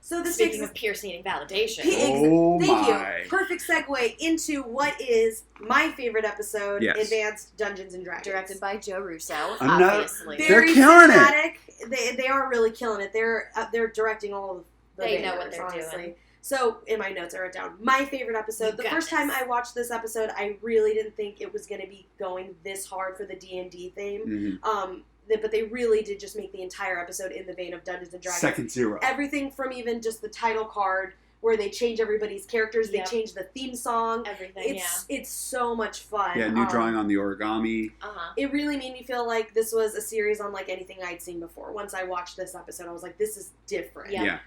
So this Speaking of Pierce needing validation. Thank you. Perfect segue into what is my favorite episode, Advanced Dungeons and Dragons. Directed by Joe Russo, obviously. They're killing it. They are really killing it. They're directing all of the They know what they're doing. So, in my notes I wrote down my favorite episode. The first time I watched this episode, I really didn't think it was going to be going this hard for the D&D theme. Mm-hmm. But they really did just make the entire episode in the vein of Dungeons and Dragons. Second Zero. Everything from even just the title card, where they change everybody's characters, they change the theme song. Everything, It's so much fun. Yeah, new drawing on the origami. It really made me feel like this was a series unlike anything I'd seen before. Once I watched this episode, I was like, this is different. Yeah.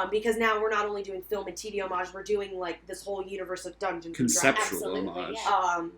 Because now we're not only doing film and TV homage, we're doing like this whole universe of Dungeons Conceptual and Dragons. homage. Yeah.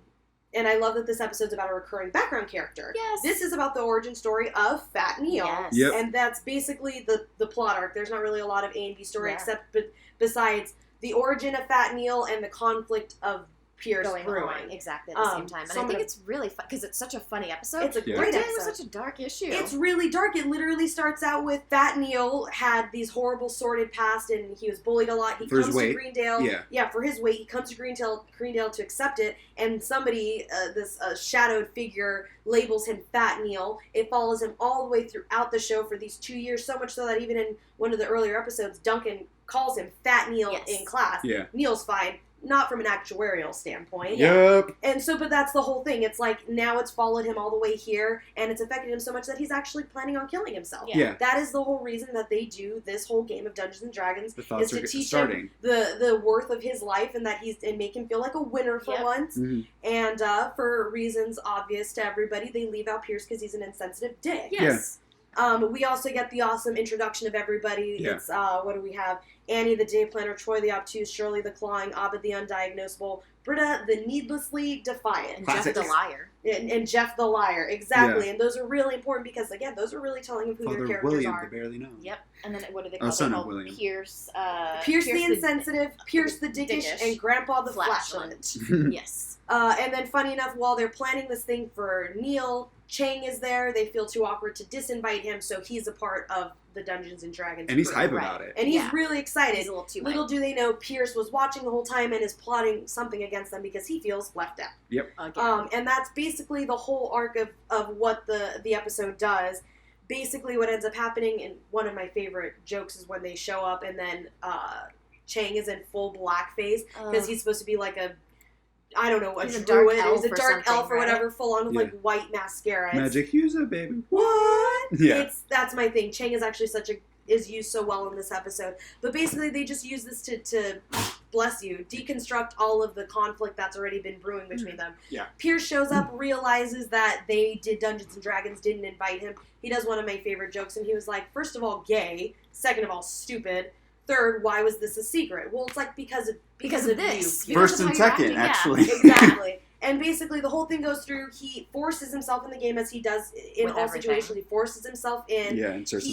And I love that this episode's about a recurring background character. Yes. This is about the origin story of Fat Neil. Yes. Yep. And that's basically the plot arc. There's not really a lot of A and B story except besides the origin of Fat Neil and the conflict of Pierce brewing. Exactly at the same time. And I think it's really fun because it's such a funny episode. It's a great episode. It was such a dark issue. It's really dark. It literally starts out with Fat Neil had these horrible sordid past and he was bullied a lot. He comes to Greendale. Yeah, for his weight. He comes to Greendale to accept it, and somebody, this shadowed figure, labels him Fat Neil. It follows him all the way throughout the show for these 2 years, so much so that even in one of the earlier episodes, Duncan calls him Fat Neil in class. Yeah. Neil's fine. Not from an actuarial standpoint. Yep. And so, but that's the whole thing. It's like, now it's followed him all the way here, and it's affected him so much that he's actually planning on killing himself. Yeah. That is the whole reason that they do this whole game of Dungeons and Dragons, is to teach him starting. the worth of his life, and that and make him feel like a winner for once. Mm-hmm. And for reasons obvious to everybody, they leave out Pierce because he's an insensitive dick. Yes. We also get the awesome introduction of everybody. Yeah. It's, what do we have? Annie the Day Planner, Troy the Obtuse, Shirley the Clawing, Abed the Undiagnosable, Britta the Needlessly Defiant. And Jeff the Liar. And Jeff the Liar, exactly. Yeah. And those are really important because, again, those are really telling of who their characters William, are. The barely known. Yep. And then what do they call son of William. Pierce the Insensitive, Pierce the Dickish, and Grandpa the Flatulent. Yes. And then, funny enough, while they're planning this thing for Neil, Chang is there. They feel too awkward to disinvite him, so he's a part of the Dungeons and Dragons and he's group. hype about it. And he's really excited. He's a little too Little do they know, Pierce was watching the whole time and is plotting something against them because he feels left out. Yep. And that's basically the whole arc of what the episode does. Basically what ends up happening, and one of my favorite jokes is when they show up and then Chang is in full blackface because he's supposed to be like a, I don't know, he's a dark elf, he's a dark elf or whatever, full on with like white mascara. Magic user, baby. What? Yeah. That's my thing. Chang is actually is used so well in this episode. But basically they just use this to bless you, deconstruct all of the conflict that's already been brewing between them. Yeah. Pierce shows up, realizes that they did Dungeons and Dragons, didn't invite him. He does one of my favorite jokes, and he was like, first of all, gay. Second of all, stupid. Third, why was this a secret? Well, it's like because of this. you. First and second, actually. Exactly. And basically, the whole thing goes through, he forces himself in the game as he does in all situations. He forces himself in. Yeah, inserts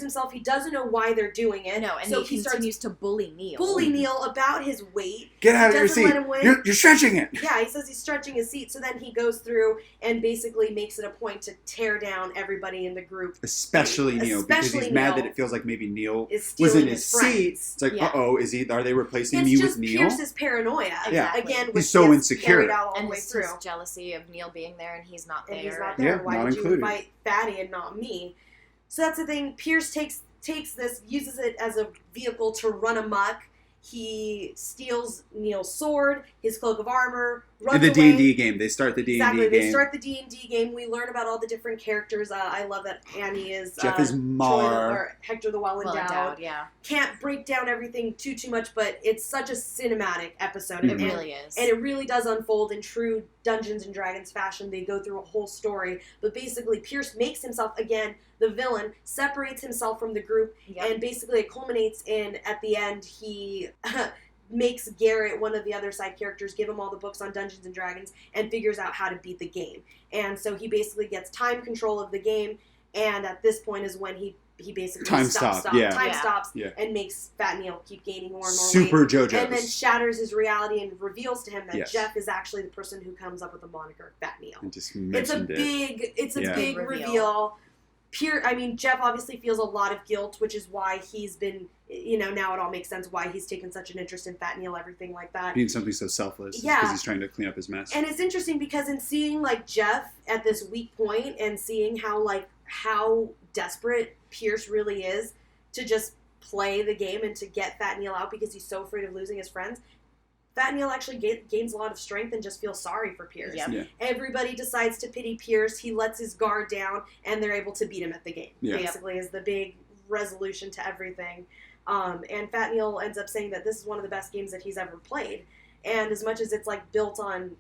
himself. He doesn't know why they're doing it. No, and so he continues to bully Neil. Bully Neil about his weight. Get out of your seat. You're stretching it. Yeah, he says he's stretching his seat. So then he goes through and basically makes it a point to tear down everybody in the group. Especially Neil, because he's mad that it feels like maybe Neil was in his seat. It's like, are they replacing me with Neil? It's Pierce's paranoia. Yeah. Again, he's so insecure. And his jealousy of Neil being there and he's not there. And he's not there. Why did you invite Fatty and not me? So that's the thing. Pierce takes this, uses it as a vehicle to run amok. He steals Neil's sword, his cloak of armor, runs the away. D&D game. They start the D&D game. Exactly. They start the D&D game. We learn about all the different characters. I love that Annie is... Jeff is Mar. Hector the Well-Endowed. Yeah. Can't break down everything too much, but it's such a cinematic episode. It really is. And it really does unfold in true Dungeons & Dragons fashion. They go through a whole story. But basically, Pierce makes himself, again, the villain, separates himself from the group, and basically it culminates in, at the end, he... makes Garrett, one of the other side characters, give him all the books on Dungeons and Dragons and figures out how to beat the game. And so he basically gets time control of the game, and at this point is when he he basically time stops and makes Fat Neil keep gaining more and more Super weight. JoJo's. And then shatters his reality and reveals to him that Yes. Jeff is actually the person who comes up with the moniker Fat Neil. And just It's a big reveal. Jeff obviously feels a lot of guilt, which is why he's been, now it all makes sense why he's taken such an interest in Fat Neil, everything like that. Being something so selfless. Yeah. Because he's trying to clean up his mess. And it's interesting because in seeing, like, Jeff at this weak point and seeing how desperate Pierce really is to just play the game and to get Fat Neil out because he's so afraid of losing his friends, Fat Neil actually gains a lot of strength and just feels sorry for Pierce. Yep. Yeah. Everybody decides to pity Pierce. He lets his guard down, and they're able to beat him at the game. Yeah. Basically, is the big resolution to everything. And Fat Neil ends up saying that this is one of the best games that he's ever played. And as much as it's like built on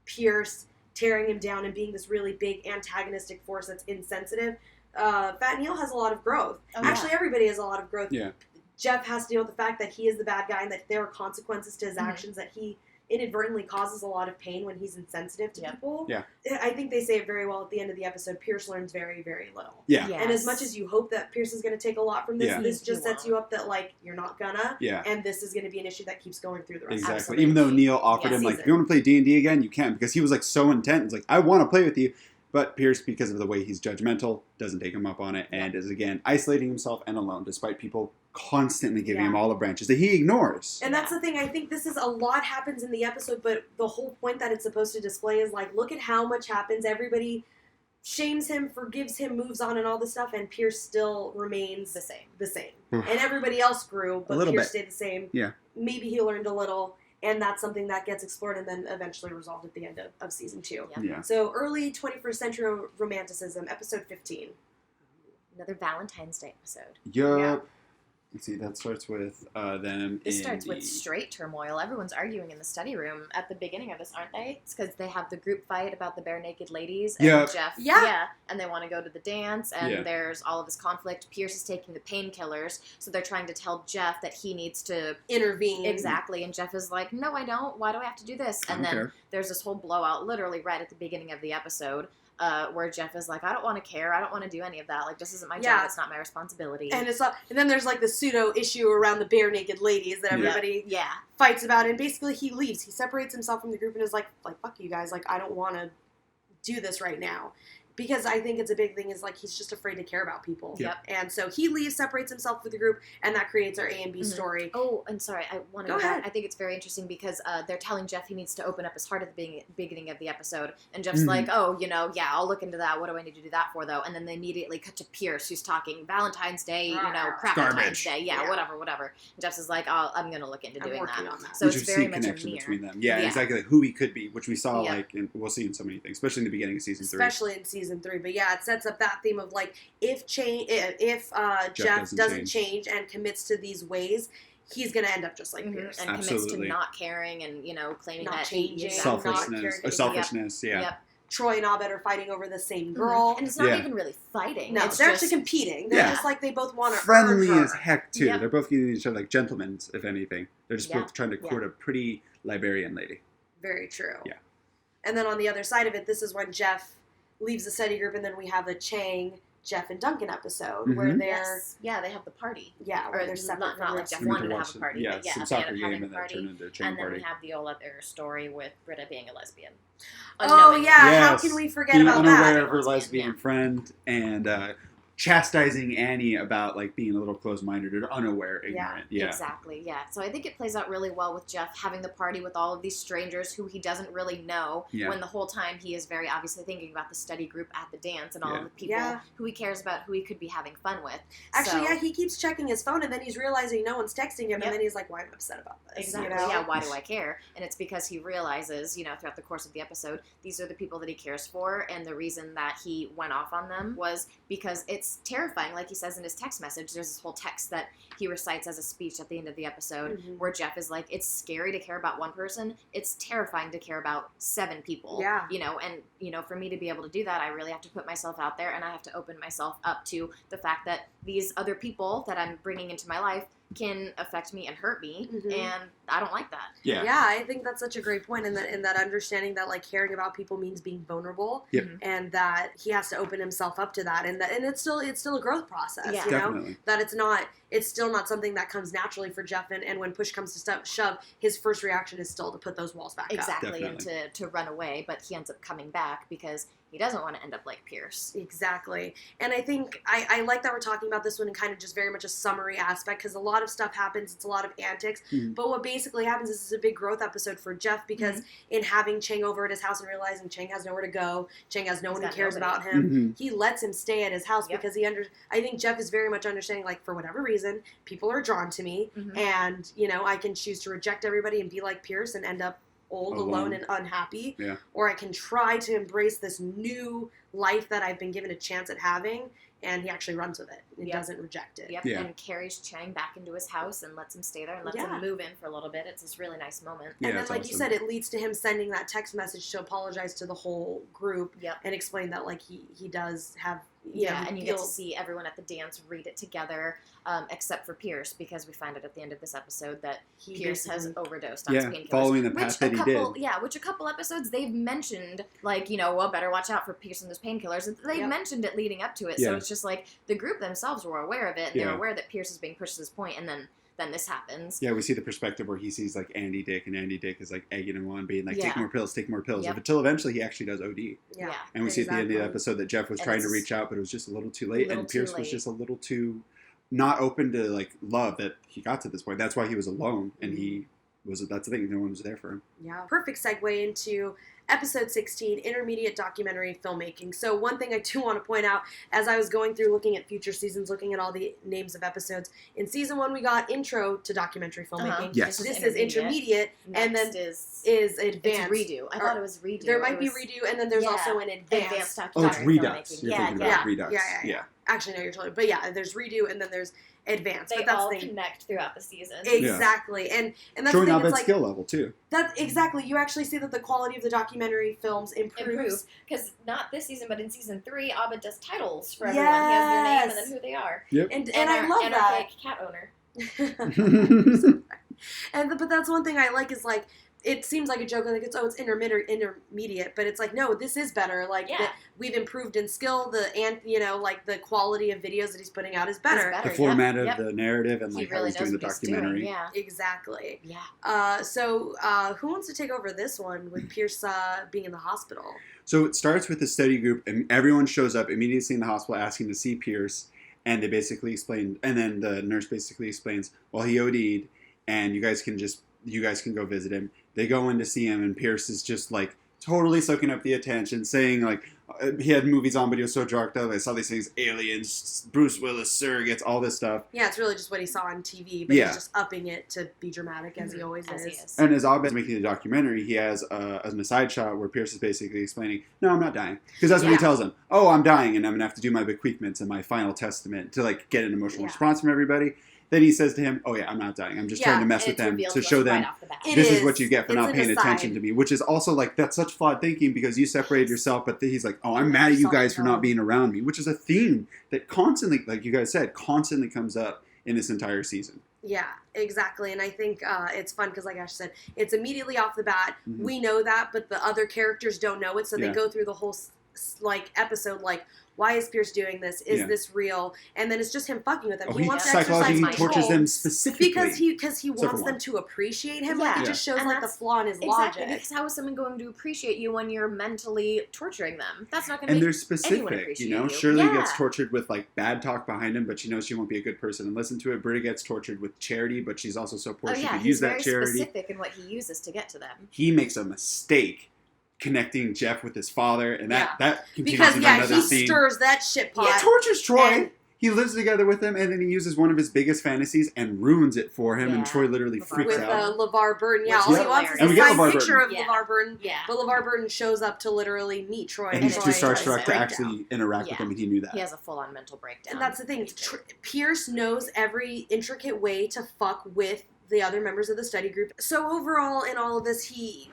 Pierce tearing him down and being this really big antagonistic force that's insensitive, Fat Neil has a lot of growth. Actually, everybody has a lot of growth. Yeah. Jeff has to deal with the fact that he is the bad guy and that there are consequences to his actions, that he inadvertently causes a lot of pain when he's insensitive to people. Yeah. I think they say it very well at the end of the episode. Pierce learns very, very little. Yeah. Yes. And as much as you hope that Pierce is going to take a lot from this, this just sets you up that, like, you're not gonna. Yeah. And this is going to be an issue that keeps going through the rest of the Exactly. Even though Neil offered him, like, if you want to play D&D again, you can. Because he was, like, so intent. He's like, I want to play with you. But Pierce, because of the way he's judgmental, doesn't take him up on it and is, again, isolating himself and alone, despite people constantly giving him olive branches that he ignores. And that's the thing. I think this is a lot happens in the episode, but the whole point that it's supposed to display is, like, look at how much happens. Everybody shames him, forgives him, moves on, and all this stuff, and Pierce still remains the same. And everybody else grew, but Pierce stayed the same. Yeah. Maybe he learned a little. And that's something that gets explored and then eventually resolved at the end of season 2. Yeah. So early 21st century romanticism, episode 15. Another Valentine's Day episode. Yup. Yeah. Let's see, that starts with them This starts with straight turmoil. Everyone's arguing in the study room at the beginning of this, aren't they? It's because they have the group fight about the bare naked ladies and Jeff. Yeah. And they want to go to the dance, and there's all of this conflict. Pierce is taking the painkillers, so they're trying to tell Jeff that he needs to intervene. Exactly. And Jeff is like, no, I don't. Why do I have to do this? And then there's this whole blowout, literally right at the beginning of the episode. Where Jeff is like, I don't want to care. I don't want to do any of that. Like, this isn't my job. It's not my responsibility. And and then there's, like, the pseudo issue around the bare naked ladies that everybody fights about. And basically he leaves. He separates himself from the group and is like, fuck you guys. Like, I don't want to do this right now. Because I think it's a big thing is, like, he's just afraid to care about people. Yep. And so he leaves, separates himself from the group, and that creates our A and B story. Oh, and sorry, I want to go ahead. I think it's very interesting because they're telling Jeff he needs to open up his heart at the beginning of the episode. And Jeff's like, oh, I'll look into that. What do I need to do that for, though? And then they immediately cut to Pierce, who's talking Valentine's Day, crap Valentine's Day. Yeah, whatever. And Jeff's is like, I'm going to look into doing that. So which it's very much a connection mirror. between them. Yeah, exactly. Like who he could be, which we saw, like, we'll see in so many things, especially in the beginning of season 3. Especially in season 3. But yeah, it sets up that theme of, like, if Jeff doesn't change and commits to these ways, he's going to end up just like Pierce. And commits to not caring and, claiming not that changing, selfishness, Yep. Troy and Abed are fighting over the same girl. And it's not even really fighting. No, they're actually competing. They're just like, they both want to friendly earn her. as heck, too. They're both giving each other, like, gentlemen, if anything. They're just both trying to court a pretty librarian lady. Very true. Yeah. And then on the other side of it, this is when Jeff leaves the study group, and then we have the Chang, Jeff, and Duncan episode where they're... Yeah, they have the party. Yeah, where they're separate. Not like Jeff wanted to have a party, but some soccer game, and then turned into a Chang party. And then we have the whole other story with Britta being a lesbian. Oh, yeah, how can we forget about that? Unaware of her lesbian friend, and chastising Annie about, like, being a little closed-minded or unaware, ignorant. Yeah, exactly, So I think it plays out really well with Jeff having the party with all of these strangers who he doesn't really know, when the whole time he is very obviously thinking about the study group at the dance and all of the people who he cares about, who he could be having fun with. Actually, he keeps checking his phone, and then he's realizing no one's texting him, and then he's like, why am I upset about this? Exactly, why do I care? And it's because he realizes, throughout the course of the episode, these are the people that he cares for, and the reason that he went off on them was because it's terrifying. Like he says in his text message, there's this whole text that he recites as a speech at the end of the episode where Jeff is like, it's scary to care about one person. It's terrifying to care about 7 people. Yeah. And, for me to be able to do that, I really have to put myself out there, and I have to open myself up to the fact that these other people that I'm bringing into my life can affect me and hurt me, Mm-hmm. and I don't like that. Yeah. Yeah, I think that's such a great point, and that understanding that like caring about people means being vulnerable, Yep. and that he has to open himself up to that, and it's still a growth process. Yeah. You know, Definitely. that it's still not something that comes naturally for Jeff, and when push comes to shove, his first reaction is still to put those walls back up. Exactly, and to run away, but he ends up coming back because he doesn't want to end up like Pierce. Exactly. And I think I like that we're talking about this one in kind of just very much a summary aspect, because a lot of stuff happens. It's a lot of antics. Mm-hmm. But what basically happens is it's a big growth episode for Jeff, because in having Chang over at his house and realizing Chang has nowhere to go, Chang has no one who cares about him, Mm-hmm. he lets him stay at his house because I think Jeff is very much understanding, like, for whatever reason, people are drawn to me, and, you know, I can choose to reject everybody and be like Pierce and end up old, alone, and unhappy. Yeah. Or I can try to embrace this new life that I've been given a chance at having, and he actually runs with it. He doesn't reject it. Yep, and carries Chang back into his house and lets him stay there and lets him move in for a little bit. It's this really nice moment. And then, like you said, it leads to him sending that text message to apologize to the whole group and explain that, like, he does have... and you get to see everyone at the dance read it together, except for Pierce, because we find out at the end of this episode that Pierce has overdosed on his painkillers. Following the path that he did. Yeah, which a couple episodes they've mentioned, like, you know, well, better watch out for Pierce and his painkillers. They've mentioned it leading up to it, so it's just like the group themselves were aware of it, and they're aware that Pierce is being pushed to this point, and then this happens. Yeah, we see the perspective where he sees, like, Andy Dick, and Andy Dick is, like, egging him on, being like, take more pills, until eventually he actually does OD. Yeah. And we see at the end of the episode that Jeff was trying to reach out, but it was just a little too late, and Pierce was just a little too not open to, like, love that he got to this point. That's why he was alone, and that's the thing, no one was there for him. Yeah. Perfect segue into episode 16, intermediate documentary filmmaking. So one thing I do want to point out, as I was going through looking at future seasons, looking at all the names of episodes, in season 1 we got intro to documentary filmmaking. Yes. This is intermediate, and then is advanced. It's redo. I thought it was redo. There might be redo, and then there's also an advanced documentary. Oh, it's Redux. filmmaking. You're thinking about Redux. Yeah. Actually, no, you're totally... But yeah, there's redo, and then there's advanced. They but that's all the thing. connect throughout the season. Exactly. And that's showing the thing, Abed's it's like, skill level, too. That's exactly. You actually see that the quality of the documentary films improves. Because not this season, but in season 3, Abed does titles for everyone. He has their name and then who they are. Yep. And I love that. Cat owner. But that's one thing I like is, like, it seems like a joke, like it's intermediate, but it's like, no, this is better. Like, we've improved in skill, like the quality of videos that he's putting out is better. The format of the narrative and like how he's doing the documentary. Yeah. Exactly. Yeah. So who wants to take over this one with Pierce being in the hospital? So it starts with the study group, and everyone shows up immediately in the hospital asking to see Pierce, and they basically explain, and then the nurse basically explains, well, he OD'd, and you guys can go visit him. They go in to see him, and Pierce is just, like, totally soaking up the attention, saying, like, he had movies on, but he was so drugged up. I saw these things, aliens, Bruce Willis, surrogates, all this stuff. Yeah, it's really just what he saw on TV, but he's just upping it to be dramatic, as he always is. And as Abed's making the documentary, he has an aside shot where Pierce is basically explaining, no, I'm not dying. Because that's what he tells him. Oh, I'm dying, and I'm going to have to do my bequeathments and my final testament to, like, get an emotional response from everybody. Then he says to him, oh yeah, I'm not dying. I'm just trying to mess with them to show them this is what you get for not paying attention to me. Which is also like, that's such flawed thinking because you separated yourself, but he's like, oh, I'm mad at you guys for not being around me. Which is a theme that constantly, like you guys said, constantly comes up in this entire season. Yeah, exactly. And I think it's fun because, like Ash said, it's immediately off the bat. We know that, but the other characters don't know it. So they go through the whole episode like, why is Pierce doing this? Is this real? And then it's just him fucking with them. Oh, he wants to exercise tortures them specifically because he wants them to appreciate him. Like, it just shows like the flaw in his logic. Because how is someone going to appreciate you when you're mentally torturing them? That's not going to make anyone specific. appreciate You know, Shirley gets tortured with like bad talk behind him, but she knows she won't be a good person and listen to it. Britta gets tortured with charity, but she's also so poor she could use that charity. He's very specific in what he uses to get to them. He makes a mistake connecting Jeff with his father, and that continues because into another scene. He stirs that shit pot. He tortures Troy. He lives together with him, and then he uses one of his biggest fantasies and ruins it for him, and Troy literally freaks out. With LeVar Burton, all he wants is a signed picture of LeVar Burton, but LeVar Burton shows up to literally meet Troy. And he's too starstruck to actually interact with him, and he knew that. He has a full-on mental breakdown. And that's the thing. Pierce knows every intricate way to fuck with the other members of the study group. So overall, in all of this, he,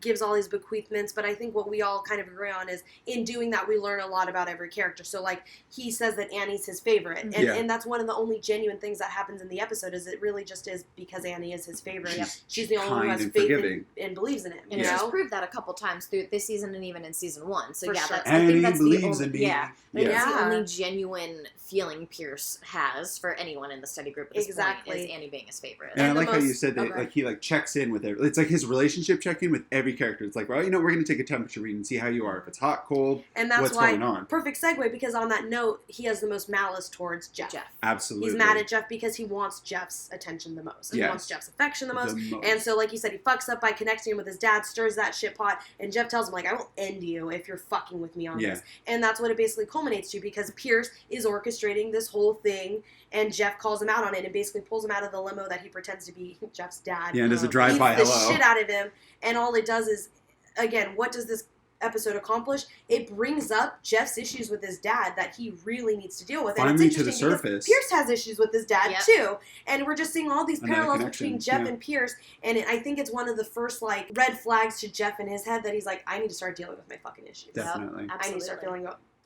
gives all these bequeathments, but I think what we all kind of agree on is in doing that, we learn a lot about every character. So, like, he says that Annie's his favorite, and that's one of the only genuine things that happens in the episode, is it really just is because Annie is his favorite. She's the only one who has faith and believes in him. And she's proved that a couple times through this season and even in season 1. So, For sure. that's, Annie I think that's believes the only, in me. That's the only genuine feeling Pierce has for anyone in the study group at this point, is Annie being his favorite. And I like how you said that, like, he, like, checks in with it. It's like his relationship check-in with every character. It's like, well, we're going to take a temperature read and see how you are. If it's hot, cold, and that's what's why, going on. Perfect segue, because on that note, he has the most malice towards Jeff. Absolutely. He's mad at Jeff because he wants Jeff's attention the most. And he wants Jeff's affection the most. And so, like you said, he fucks up by connecting him with his dad, stirs that shit pot, and Jeff tells him, like, I will end you if you're fucking with me on this. And that's what it basically culminates to, because Pierce is orchestrating this whole thing, and Jeff calls him out on it and basically pulls him out of the limo that he pretends to be Jeff's dad. Yeah, and does a drive-by hello. Beats the shit out of him, and all it does is, again, what does this episode accomplish? It brings up Jeff's issues with his dad that he really needs to deal with. And Finally it's to the surface. Pierce has issues with his dad too, and we're just seeing all these parallels between Jeff and Pierce. And I think it's one of the first like red flags to Jeff in his head that he's like, I need to start dealing with my fucking issues. Definitely, I need to start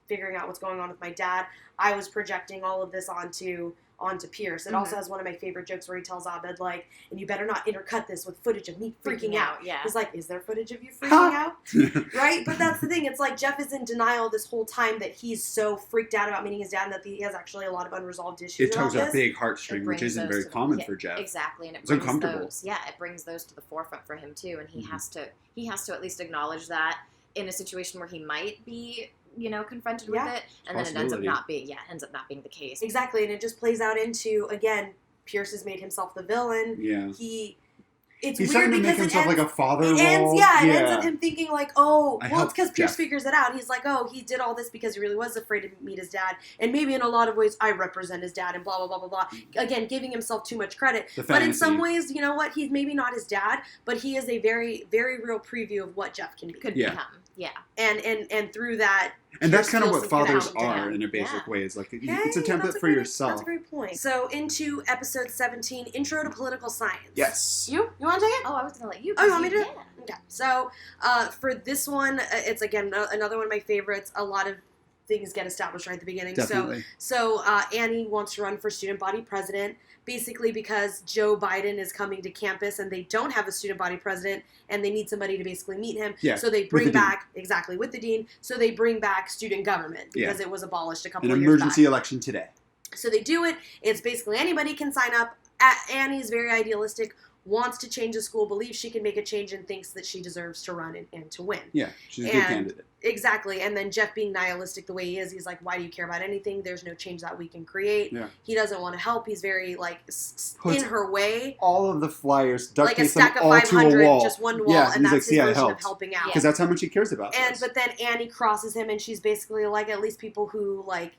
figuring out what's going on with my dad. I was projecting all of this onto Pierce. It also has one of my favorite jokes where he tells Abed, like, and you better not intercut this with footage of me freaking out. He's like, is there footage of you freaking out? Right? But that's the thing. It's like Jeff is in denial this whole time that he's so freaked out about meeting his dad and that he has actually a lot of unresolved issues. It tugs a big heartstring, which isn't very common for Jeff. Exactly. And it's uncomfortable. It brings those to the forefront for him too. And he has to at least acknowledge that in a situation where he might be confronted with it, and then it ends up not being the case. Exactly, and it just plays out into, again, Pierce has made himself the villain. Yeah. He's weird starting to make himself like a father role. It ends with him thinking like, it's because Pierce Jeff. Figures it out. He's like, he did all this because he really was afraid to meet his dad, and maybe in a lot of ways I represent his dad, and blah blah blah blah blah. Again, giving himself too much credit. But in some ways, you know what? He's maybe not his dad, but he is a very very real preview of what Jeff can become. Yeah. And through that. And that's kind of what fathers are in a basic way. It's like, it's a template for yourself. That's a great point. So, into episode 17, Intro to Political Science. Yes. You want to take it? Oh, I was going to let you. Oh, you want me to? Yeah. Okay. So, for this one, it's, again, another one of my favorites. A lot of things get established right at the beginning. Definitely. So Annie wants to run for student body president, basically because Joe Biden is coming to campus and they don't have a student body president and they need somebody to basically meet him. Yeah, so they bring back, with the dean, so they bring back student government because it was abolished a couple of years back. An emergency election today. So they do it. It's basically anybody can sign up. Annie's very idealistic, wants to change the school, believes she can make a change, and thinks that she deserves to run and to win. Yeah, she's a good candidate. Exactly. And then Jeff being nihilistic the way he is, he's like, why do you care about anything? There's no change that we can create. Yeah. He doesn't want to help. He's very, like, in her way. All of the flyers, duct like a stack of 500, just one wall, and that's his version of helping out. Because that's how much he cares about this. But then Annie crosses him, and she's basically like, at least people who, like,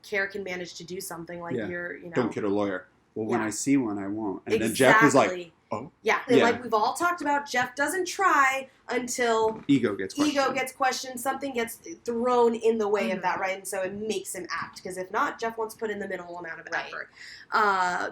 care can manage to do something. Like, you're, Don't get a lawyer. Well, when I see one, I won't. And then Jeff is like, oh. Yeah, and like we've all talked about, Jeff doesn't try until ego gets questioned. Something gets thrown in the way of that, right? And so it makes him act. Because if not, Jeff wants to put in the minimal amount of effort.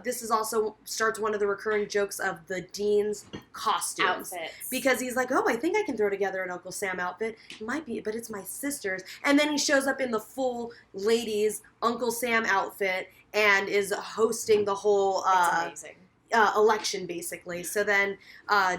This is also starts one of the recurring jokes of the dean's costumes. Outfits. Because he's like, I think I can throw together an Uncle Sam outfit. It might be, but it's my sister's. And then he shows up in the full ladies' Uncle Sam outfit and is hosting the whole election, basically. So then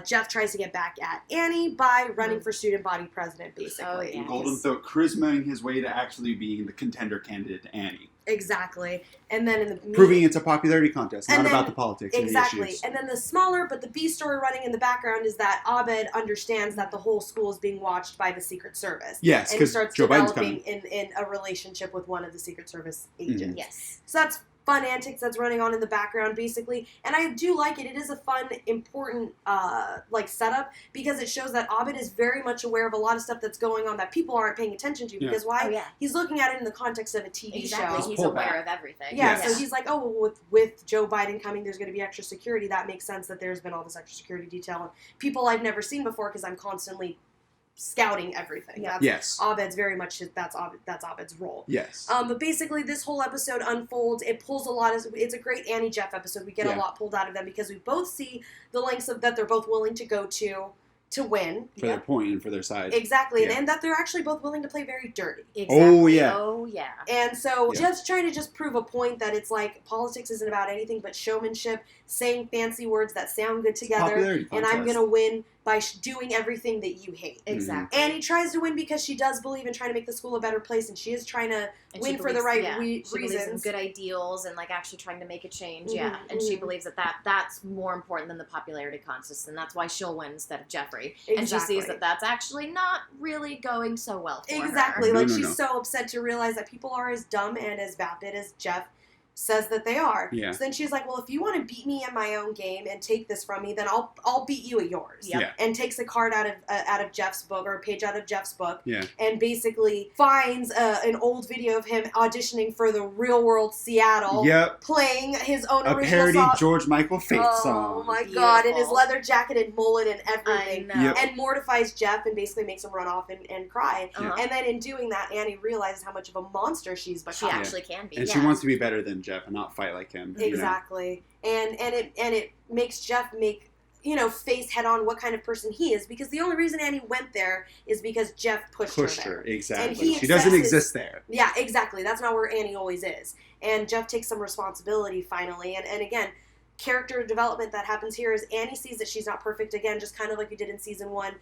Jeff tries to get back at Annie by running for student body president, basically. And Golden Throat charismaing his way to actually being the contender candidate to Annie. Exactly. And then in the proving it's a popularity contest, not about the politics. Exactly. And the issues. And then the smaller, but the B story running in the background is that Abed understands that the whole school is being watched by the Secret Service. Yes, and he starts Joe developing in a relationship with one of the Secret Service agents. Mm-hmm. Yes. So that's fun antics that's running on in the background, basically. And I do like it. It is a fun, important, setup because it shows that Abed is very much aware of a lot of stuff that's going on that people aren't paying attention to. Because he's looking at it in the context of a TV show. He's aware of everything. Yeah, so he's like, with Joe Biden coming, there's going to be extra security. That makes sense that there's been all this extra security detail. And people I've never seen before because I'm constantly scouting everything. Yeah. That's Abed's very much that's Abed's role. Yes. But basically, this whole episode unfolds. It pulls a lot. It's a great Annie Jeff episode. We get a lot pulled out of them because we both see the lengths that they're both willing to go to win. For their point and for their side. Exactly. And that they're actually both willing to play very dirty. Exactly. Oh, yeah. Oh, yeah. And so Jeff's trying to just prove a point that it's like politics isn't about anything but showmanship, saying fancy words that sound good together, and I'm going to win by doing everything that you hate. Exactly. Annie tries to win because she does believe in trying to make the school a better place, and she is trying to win for the right reasons. She believes in good ideals and like actually trying to make a change. And she believes that's more important than the popularity contest, and that's why she'll win instead of Jeffrey. Exactly. And she sees that that's actually not really going so well for her. No, she's so upset to realize that people are as dumb and as vapid as Jeff says that they are. So then she's like, well, if you want to beat me at my own game and take this from me, then I'll beat you at yours. And takes a card out of Jeff's book, or a page out of Jeff's book, and basically finds an old video of him auditioning for the Real World Seattle, playing his own original parody song. George Michael Faith song. Oh my God, and his leather jacket and mullet and everything. I know. And mortifies Jeff and basically makes him run off and cry. And then in doing that, Annie realizes how much of a monster she's become. She actually can be. And she wants to be better than Jeff and not fight like him. Exactly. And it makes Jeff face head on what kind of person he is, because the only reason Annie went there is because Jeff pushed her there. Exactly. She doesn't exist there. Yeah, exactly. That's not where Annie always is. And Jeff takes some responsibility finally. And again, character development that happens here is Annie sees that she's not perfect again, just kind of like we did in season 1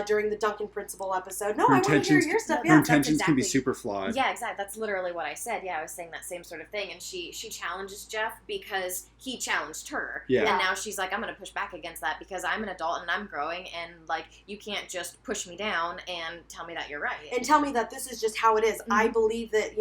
during the Duncan Principal episode. No, I want to hear your stuff. Her intentions can be super flawed. Yeah, exactly. That's literally what I said. Yeah, I was saying that same sort of thing. And she challenges Jeff because he challenged her. And now she's like, I'm going to push back against that because I'm an adult and I'm growing, and like you can't just push me down and tell me that you're right. And tell me that this is just how it is. I believe that,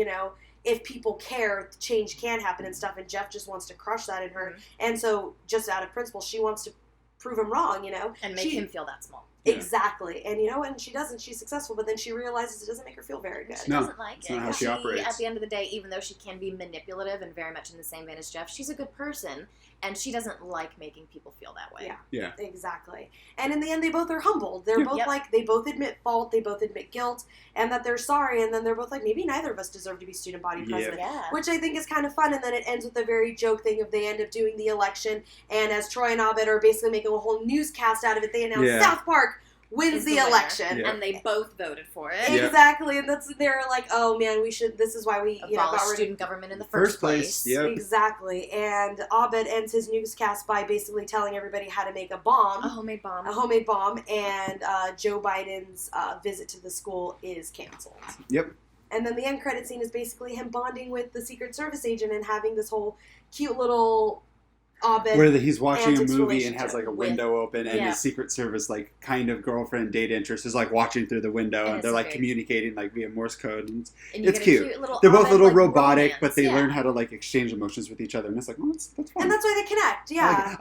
if people care, change can happen and stuff, and Jeff just wants to crush that in her. And so, just out of principle, she wants to prove him wrong, And make him feel that small. Exactly. And, and she doesn't. She's successful, but then she realizes it doesn't make her feel very good. She doesn't like it. Not how she operates. At the end of the day, even though she can be manipulative and very much in the same vein as Jeff, she's a good person, and she doesn't like making people feel that way. Yeah. Exactly. And in the end, they both are humbled. They're both they both admit fault, they both admit guilt, and that they're sorry, and then they're both like, maybe neither of us deserve to be student body president. Which I think is kind of fun, and then it ends with a very joke thing of they end up doing the election, and as Troy and Abed are basically making a whole newscast out of it, they announce South Park wins the election. And they both voted for it. Exactly. And they're like, oh man, this is why we abolish student government in the first place. Exactly. And Abed ends his newscast by basically telling everybody how to make a bomb. A homemade bomb. And Joe Biden's visit to the school is canceled. And then the end credit scene is basically him bonding with the Secret Service agent and having this whole cute little Abed where he's watching a movie and has like a window open, and his Secret Service like kind of girlfriend date interest is like watching through the window, and they're like communicating like via Morse code, and it's cute. They're both a little robotic, but they learn how to like exchange emotions with each other, and it's like, that's fun. And that's why they connect.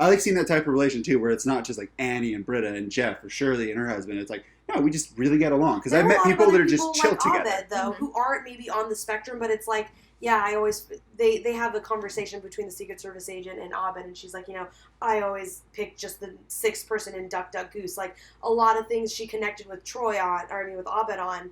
I like seeing that type of relation too, where it's not just like Annie and Britta and Jeff or Shirley and her husband. It's like, no, we just really get along, because I've met people that are just chill together. Abed, though, who aren't maybe on the spectrum, but it's like, they have a conversation between the Secret Service agent and Abed, and she's like, I always pick just the sixth person in Duck, Duck, Goose. Like, a lot of things she connected with with Abed on,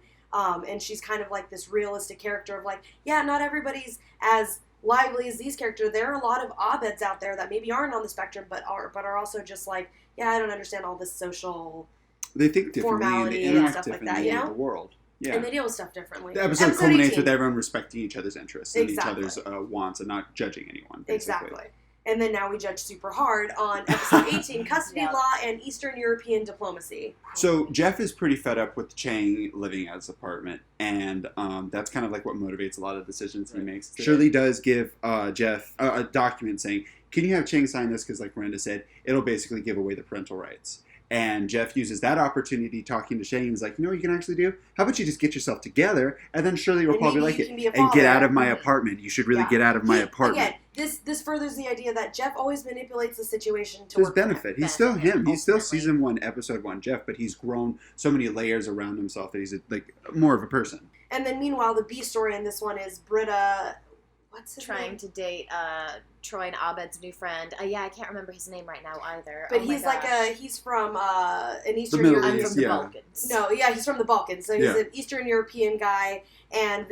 and she's kind of like this realistic character of like, not everybody's as lively as these characters. There are a lot of Abeds out there that maybe aren't on the spectrum, but are also just like, I don't understand all this social they think differently and they interact stuff differently like that, in the world. Yeah. And they deal with stuff differently. The episode culminates with everyone respecting each other's interests and each other's wants and not judging anyone, basically. Exactly. And then now we judge super hard on episode 18, custody law and Eastern European diplomacy. So Jeff is pretty fed up with Chang living at his apartment, and that's kind of like what motivates a lot of decisions he makes. Shirley does give Jeff a document saying, can you have Chang sign this? Because like Miranda said, it'll basically give away the parental rights. And Jeff uses that opportunity talking to Shane. He's like, you know what you can actually do? How about you just get yourself together, and then Shirley will probably like it. And get out of my apartment. You should really get out of my apartment. Again, this furthers the idea that Jeff always manipulates the situation to his benefit. He's still him. He's still season 1, episode 1 Jeff, but he's grown so many layers around himself that he's like more of a person. And then meanwhile, the B story in this one is Britta what's his trying name? to date Troy and Abed's new friend. I can't remember his name right now either. But oh my he's gosh. he's from an Eastern Middle I'm European. from the yeah. Balkans. No, yeah, he's from the Balkans. So he's Yeah. an Eastern European guy, and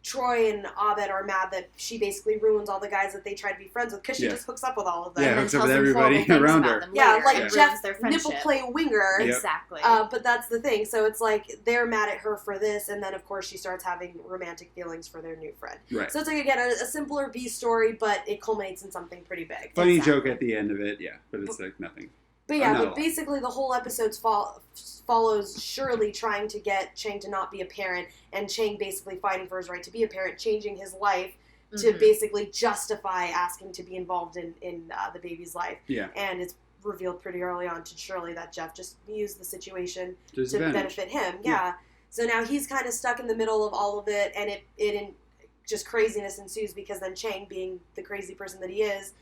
Troy and Abed are mad that she basically ruins all the guys that they try to be friends with because she Yeah. just hooks up with all of them. Yeah, And then hooks up tells with them everybody horrible things around about her. them Yeah, later like and Jeff ruins their nipple friendship. play winger. Yep. Exactly. But that's the thing. So it's like they're mad at her for this, and then of course she starts having romantic feelings for their new friend. Right. So it's like again a simpler B story, but it culminates in something pretty big. Funny Exactly. joke at the end of it, yeah, but it's like nothing. But yeah, not a but lot. basically the whole episode follows Shirley trying to get Chang to not be a parent, and Chang basically fighting for his right to be a parent, changing his life to Mhm. basically justify asking to be involved in the baby's life. Yeah. And it's revealed pretty early on to Shirley that Jeff just used the situation to Disadvantage. benefit him. Yeah. Yeah. So now he's kind of stuck in the middle of all of it, and it just craziness ensues because then Chang, being the crazy person that he is,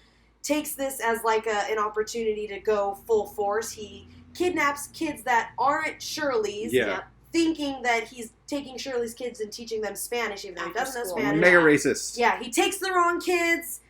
takes this as like an opportunity to go full force. He kidnaps kids that aren't Shirley's, Yeah. Yep. thinking that he's taking Shirley's kids and teaching them Spanish, even though he After doesn't know school. Spanish. Mega racist. Yeah, he takes the wrong kids.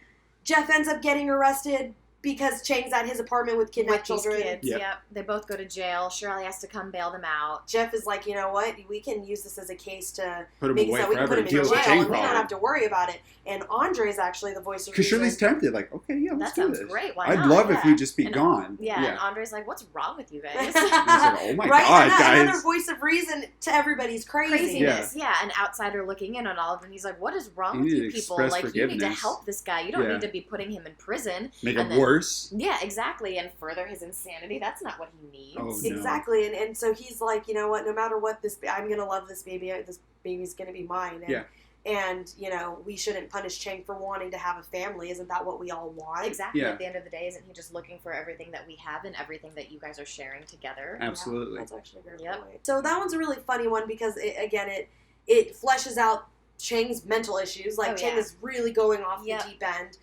Jeff ends up getting arrested because Chang's at his apartment with kidnapped With these children. kids. Yep. Yep. They both go to jail. Shirley has to come bail them out. Jeff is like, you know what? We can use this as a case to Put him make it away so we can forever put him and in deal jail, with the and Chang we don't have problem. to worry about it. And Andre's actually the voice of Because reason. Shirley's tempted, like, okay, yeah, let's That do sounds this. great. Why I'd not? love if Yeah. we'd just be And- gone. Yeah, and Andre's like, what's wrong with you guys? He's like, oh my right? god, Another guys. voice of reason to everybody's crazy. Craziness, yeah. An outsider looking in on all of them. He's like, what is wrong You with need you to people? express Like, you need to forgiveness. help this guy. You don't Yeah. need to be putting him in prison. Make and it then- worse. Yeah, exactly. And further his insanity. That's not what he needs. Oh, no. Exactly, and so he's like, you know what? No matter what, I'm gonna love this baby. This baby's gonna be mine. And, Yeah. And you know, we shouldn't punish Chang for wanting to have a family. Isn't that what we all want? Exactly. Yeah. At the end of the day, isn't he just looking for everything that we have and everything that you guys are sharing together? Absolutely. Yeah, that's actually a very Yep. good point. So that one's a really funny one because it fleshes out Chang's mental issues. Like Oh, Chang yeah. is really going off Yep. the deep end.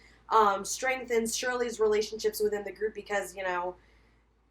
Strengthens Shirley's relationships within the group because, you know,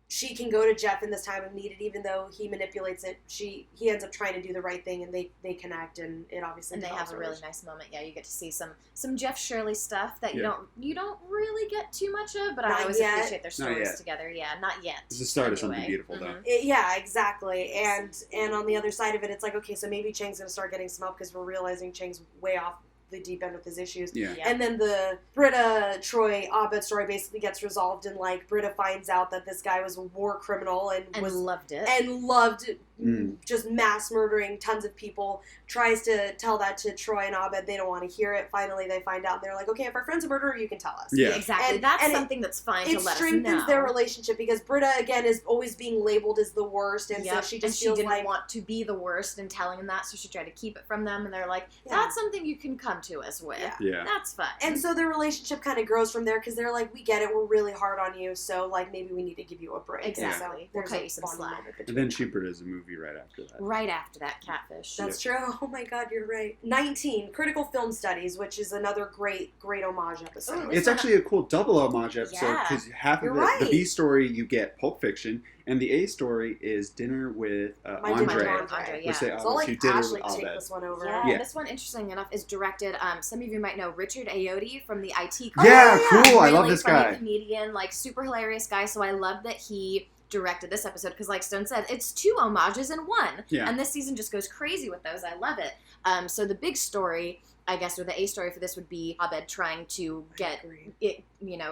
she can go to Jeff in this time of need, and even though he manipulates it, he ends up trying to do the right thing, and they connect, and it obviously And they develops have a really relationship. nice moment. Yeah, you get to see some Jeff Shirley stuff that Yeah. you don't really get too much of, but Not I always yet. appreciate their Not stories yet. together. Yeah, not yet. It's the start of something anyway. beautiful, though. Mhm. Yeah, exactly. And on the other side of it, it's like, okay, so maybe Chang's going to start getting some help because we're realizing Chang's way off the deep end with his issues. Yeah. Yeah. And then the Britta, Troy, Abed story basically gets resolved, and like Britta finds out that this guy was a war criminal and was loved it. and loved Mm. just mass murdering tons of people. Tries to tell that to Troy and Abed. They don't want to hear it. Finally, they find out, and they're like, okay, if our friend's a murderer, you can tell us. Yeah. Exactly. And- That's and something that's fine to It let us strengthens know. their relationship because Britta, again, is always being labeled as the worst, and so Yep. she and just she feels didn't like want to be the worst and telling them that, so she tried to keep it from them. And they're like, Yeah. "That's something you can come to us with. Yeah. Yeah. That's fine." And so their relationship kind of grows from there because they're like, we get it, we're really hard on you, so like maybe we need to give you a break. And Exactly. so We'll there's cut a you some bonding slack. moment And between then them. Cheaper does a movie right after that. right after that, Catfish. That's true. Oh my God, you're right. 19, Critical Film Studies, which is another great homage episode. Ooh, It's actually a cool double homage episode Yeah. because half of You're it, right. the B story, you get Pulp Fiction, and the A story is Dinner with My Dinner with Andre. Andre, Which they So I'll obviously let did it Ashley with take Abed. this one over. Yeah, Yeah. this one, interesting enough, is directed. Some of you might know Richard Ayoade from the IT. Yeah, Oh, cool. I love Really this funny guy. comedian, like super hilarious guy. So I love that he directed this episode because, like Stone said, it's 2 homages in one. Yeah. And this season just goes crazy with those. I love it. So the big story, I guess, or the A story for this would be Abed trying to get it,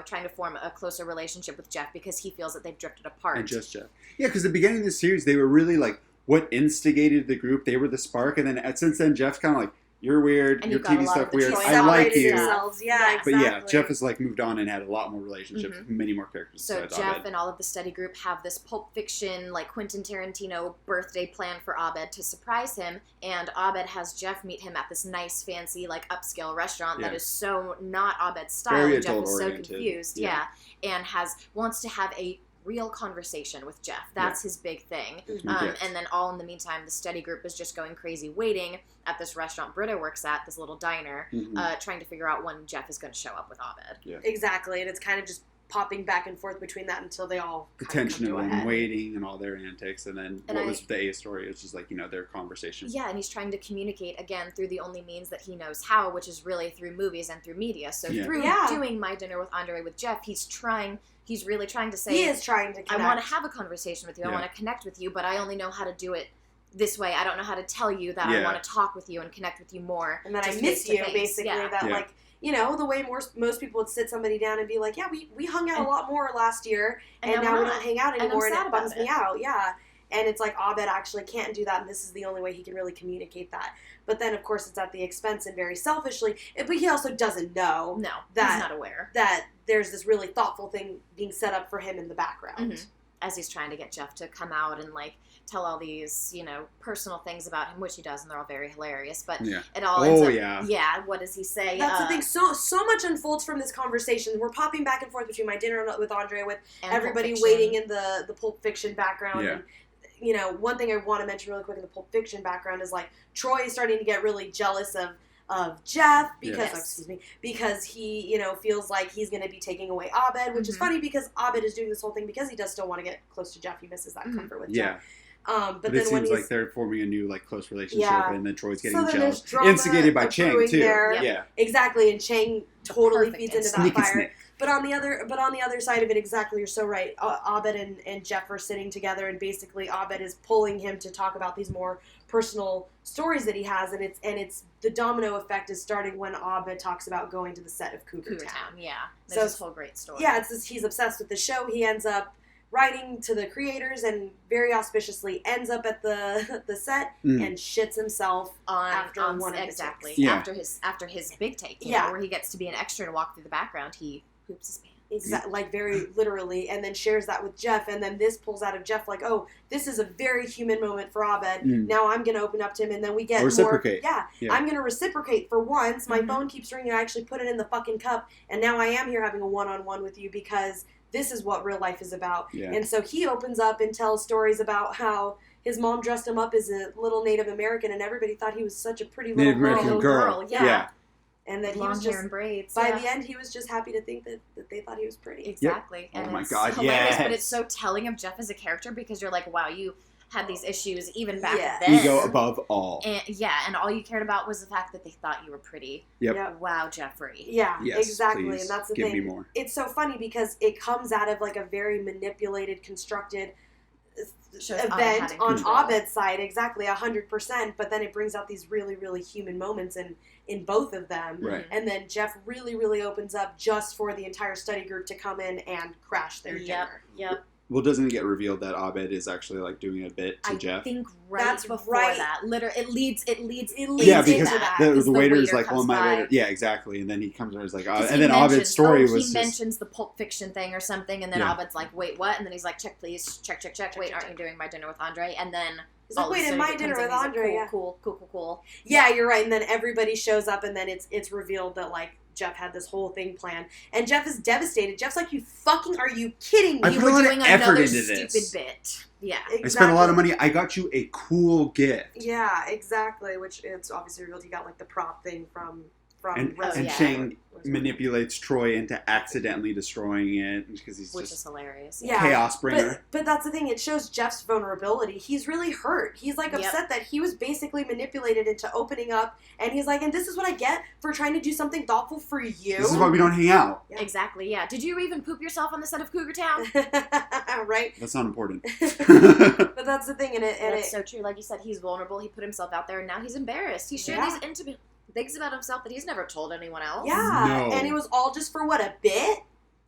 trying to form a closer relationship with Jeff because he feels that they've drifted apart. And just Jeff. Yeah, because the beginning of the series, they were really like what instigated the group. They were the spark, and then since then, Jeff's kind of like, you're weird, And your you've got a TV lot stuff of the weird. choice I like Separated you. themselves. Yeah, Yeah. exactly. But yeah, Jeff has like moved on and had a lot more relationships, Mhm. many more characters. So besides Jeff Abed. and all of the study group have this Pulp Fiction, like Quentin Tarantino birthday plan for Abed to surprise him, and Abed has Jeff meet him at this nice, fancy, like upscale restaurant that Yeah. is so not Abed's style. Very and Jeff is so adult-oriented. confused, Yeah. and wants to have a real conversation with Jeff. That's his big thing. Yes. And then all in the meantime, the study group is just going crazy, waiting at this restaurant Britta works at, this little diner, Mhm. trying to figure out when Jeff is going to show up with Abed. Exactly, and it's kind of just popping back and forth between that until they all the tension of them head. waiting and all their antics, and then was the A story? It was just like, their conversation. Yeah, and he's trying to communicate again through the only means that he knows how, which is really through movies and through media. So through doing My Dinner with Andre with Jeff, he's really trying to say, he is trying to connect. I want to have a conversation with you. I want to connect with you, but I only know how to do it this way. I don't know how to tell you that I want to talk with you and connect with you more. And that I miss you, basically. That like, the way most people would sit somebody down and be like, yeah, we hung out a lot more last year, and now we don't hang out anymore, and it bums me out. Yeah. And it's like Abed actually can't do that, and this is the only way he can really communicate that. But then, of course, it's at the expense and very selfishly. But he also doesn't know he's not aware that there's this really thoughtful thing being set up for him in the background. Mm-hmm. As he's trying to get Jeff to come out and, like, tell all these, personal things about him, which he does, and they're all very hilarious. But it all ends up, what does he say? That's the thing. So much unfolds from this conversation. We're popping back and forth between My Dinner with Andre, with everybody waiting in the Pulp Fiction background. Yeah. And, one thing I want to mention really quick in the Pulp Fiction background is, like, Troy is starting to get really jealous of Jeff because he, feels like he's going to be taking away Abed, which is funny because Abed is doing this whole thing because he does still want to get close to Jeff. He misses that comfort with Jeff. But then it seems like they're forming a new, like, close relationship, and then Troy's getting jealous. Drama instigated by Chang too. Yeah, exactly. And Chang totally feeds into that fire. But on the other side of it, exactly, you're so right. Abed and Jeff are sitting together, and basically Abed is pulling him to talk about these more personal stories that he has, and it's the domino effect is starting when Abed talks about going to the set of Cougar Town. Yeah, there's this whole great story. Yeah, he's obsessed with the show. He ends up writing to the creators and very auspiciously ends up at the set and shits himself after one of his takes. After his big take, where he gets to be an extra and walk through the background, he poops his pants. Exactly, like very literally, and then shares that with Jeff, and then this pulls out of Jeff like, oh, this is a very human moment for Abed. Now I'm going to open up to him, and then we get reciprocate. More. Yeah, I'm going to reciprocate for once. My phone keeps ringing. I actually put it in the fucking cup, and now I am here having a one-on-one with you because this is what real life is about. Yeah. And so he opens up and tells stories about how his mom dressed him up as a little Native American, and everybody thought he was such a pretty little girl. Yeah. And then he was just, braids. By the end, he was just happy to think that they thought he was pretty. Exactly. Yep. And oh my God, hilarious, yes. But it's so telling of Jeff as a character because you're like, wow, you had these issues even back then. Ego above all. And all you cared about was the fact that they thought you were pretty. Yep. Wow, Jeffrey. Yeah, yes, exactly. Please. And that's the Give thing. Me more. It's so funny because it comes out of like a very manipulated, constructed event on Abed's side, exactly 100%. But then it brings out these really, really human moments in both of them. Right. And then Jeff really, really opens up just for the entire study group to come in and crash their dinner. Yep. Well, doesn't it get revealed that Abed is actually like doing a bit to Jeff? I think that's before that. Literally, it leads yeah, because into that. The waiter is like, well, my waiter. Yeah, exactly. And then he comes and is like, and then Abed's story was he mentions the Pulp Fiction thing or something, and then Abed's like, wait, what? And then he's like, check, please, check. Wait, aren't you doing My Dinner with Andre? And then he's like, wait, My Dinner with Andre? Like, cool. Yeah, you're right. And then everybody shows up, and then it's revealed that like Jeff had this whole thing planned, and Jeff is devastated. Jeff's like, "You fucking are you kidding me? I put a lot of effort into stupid this. Bit. Yeah, exactly. I spent a lot of money. I got you a cool gift. Yeah, exactly. Which it's obviously revealed. You got like the prop thing from and Chang manipulates Troy into accidentally destroying it because he's which just is hilarious. Yeah. Chaos bringer. But that's the thing. It shows Jeff's vulnerability. He's really hurt. He's like upset that he was basically manipulated into opening up, and he's like, and this is what I get for trying to do something thoughtful for you. This is why we don't hang out. Yeah. Exactly. Yeah. Did you even poop yourself on the set of Cougar Town? Right. That's not important. But that's the thing, and it's so true. Like you said, he's vulnerable. He put himself out there, and now he's embarrassed. He shared these intimate things about himself that he's never told anyone else. Yeah, and it was all just for what, a bit?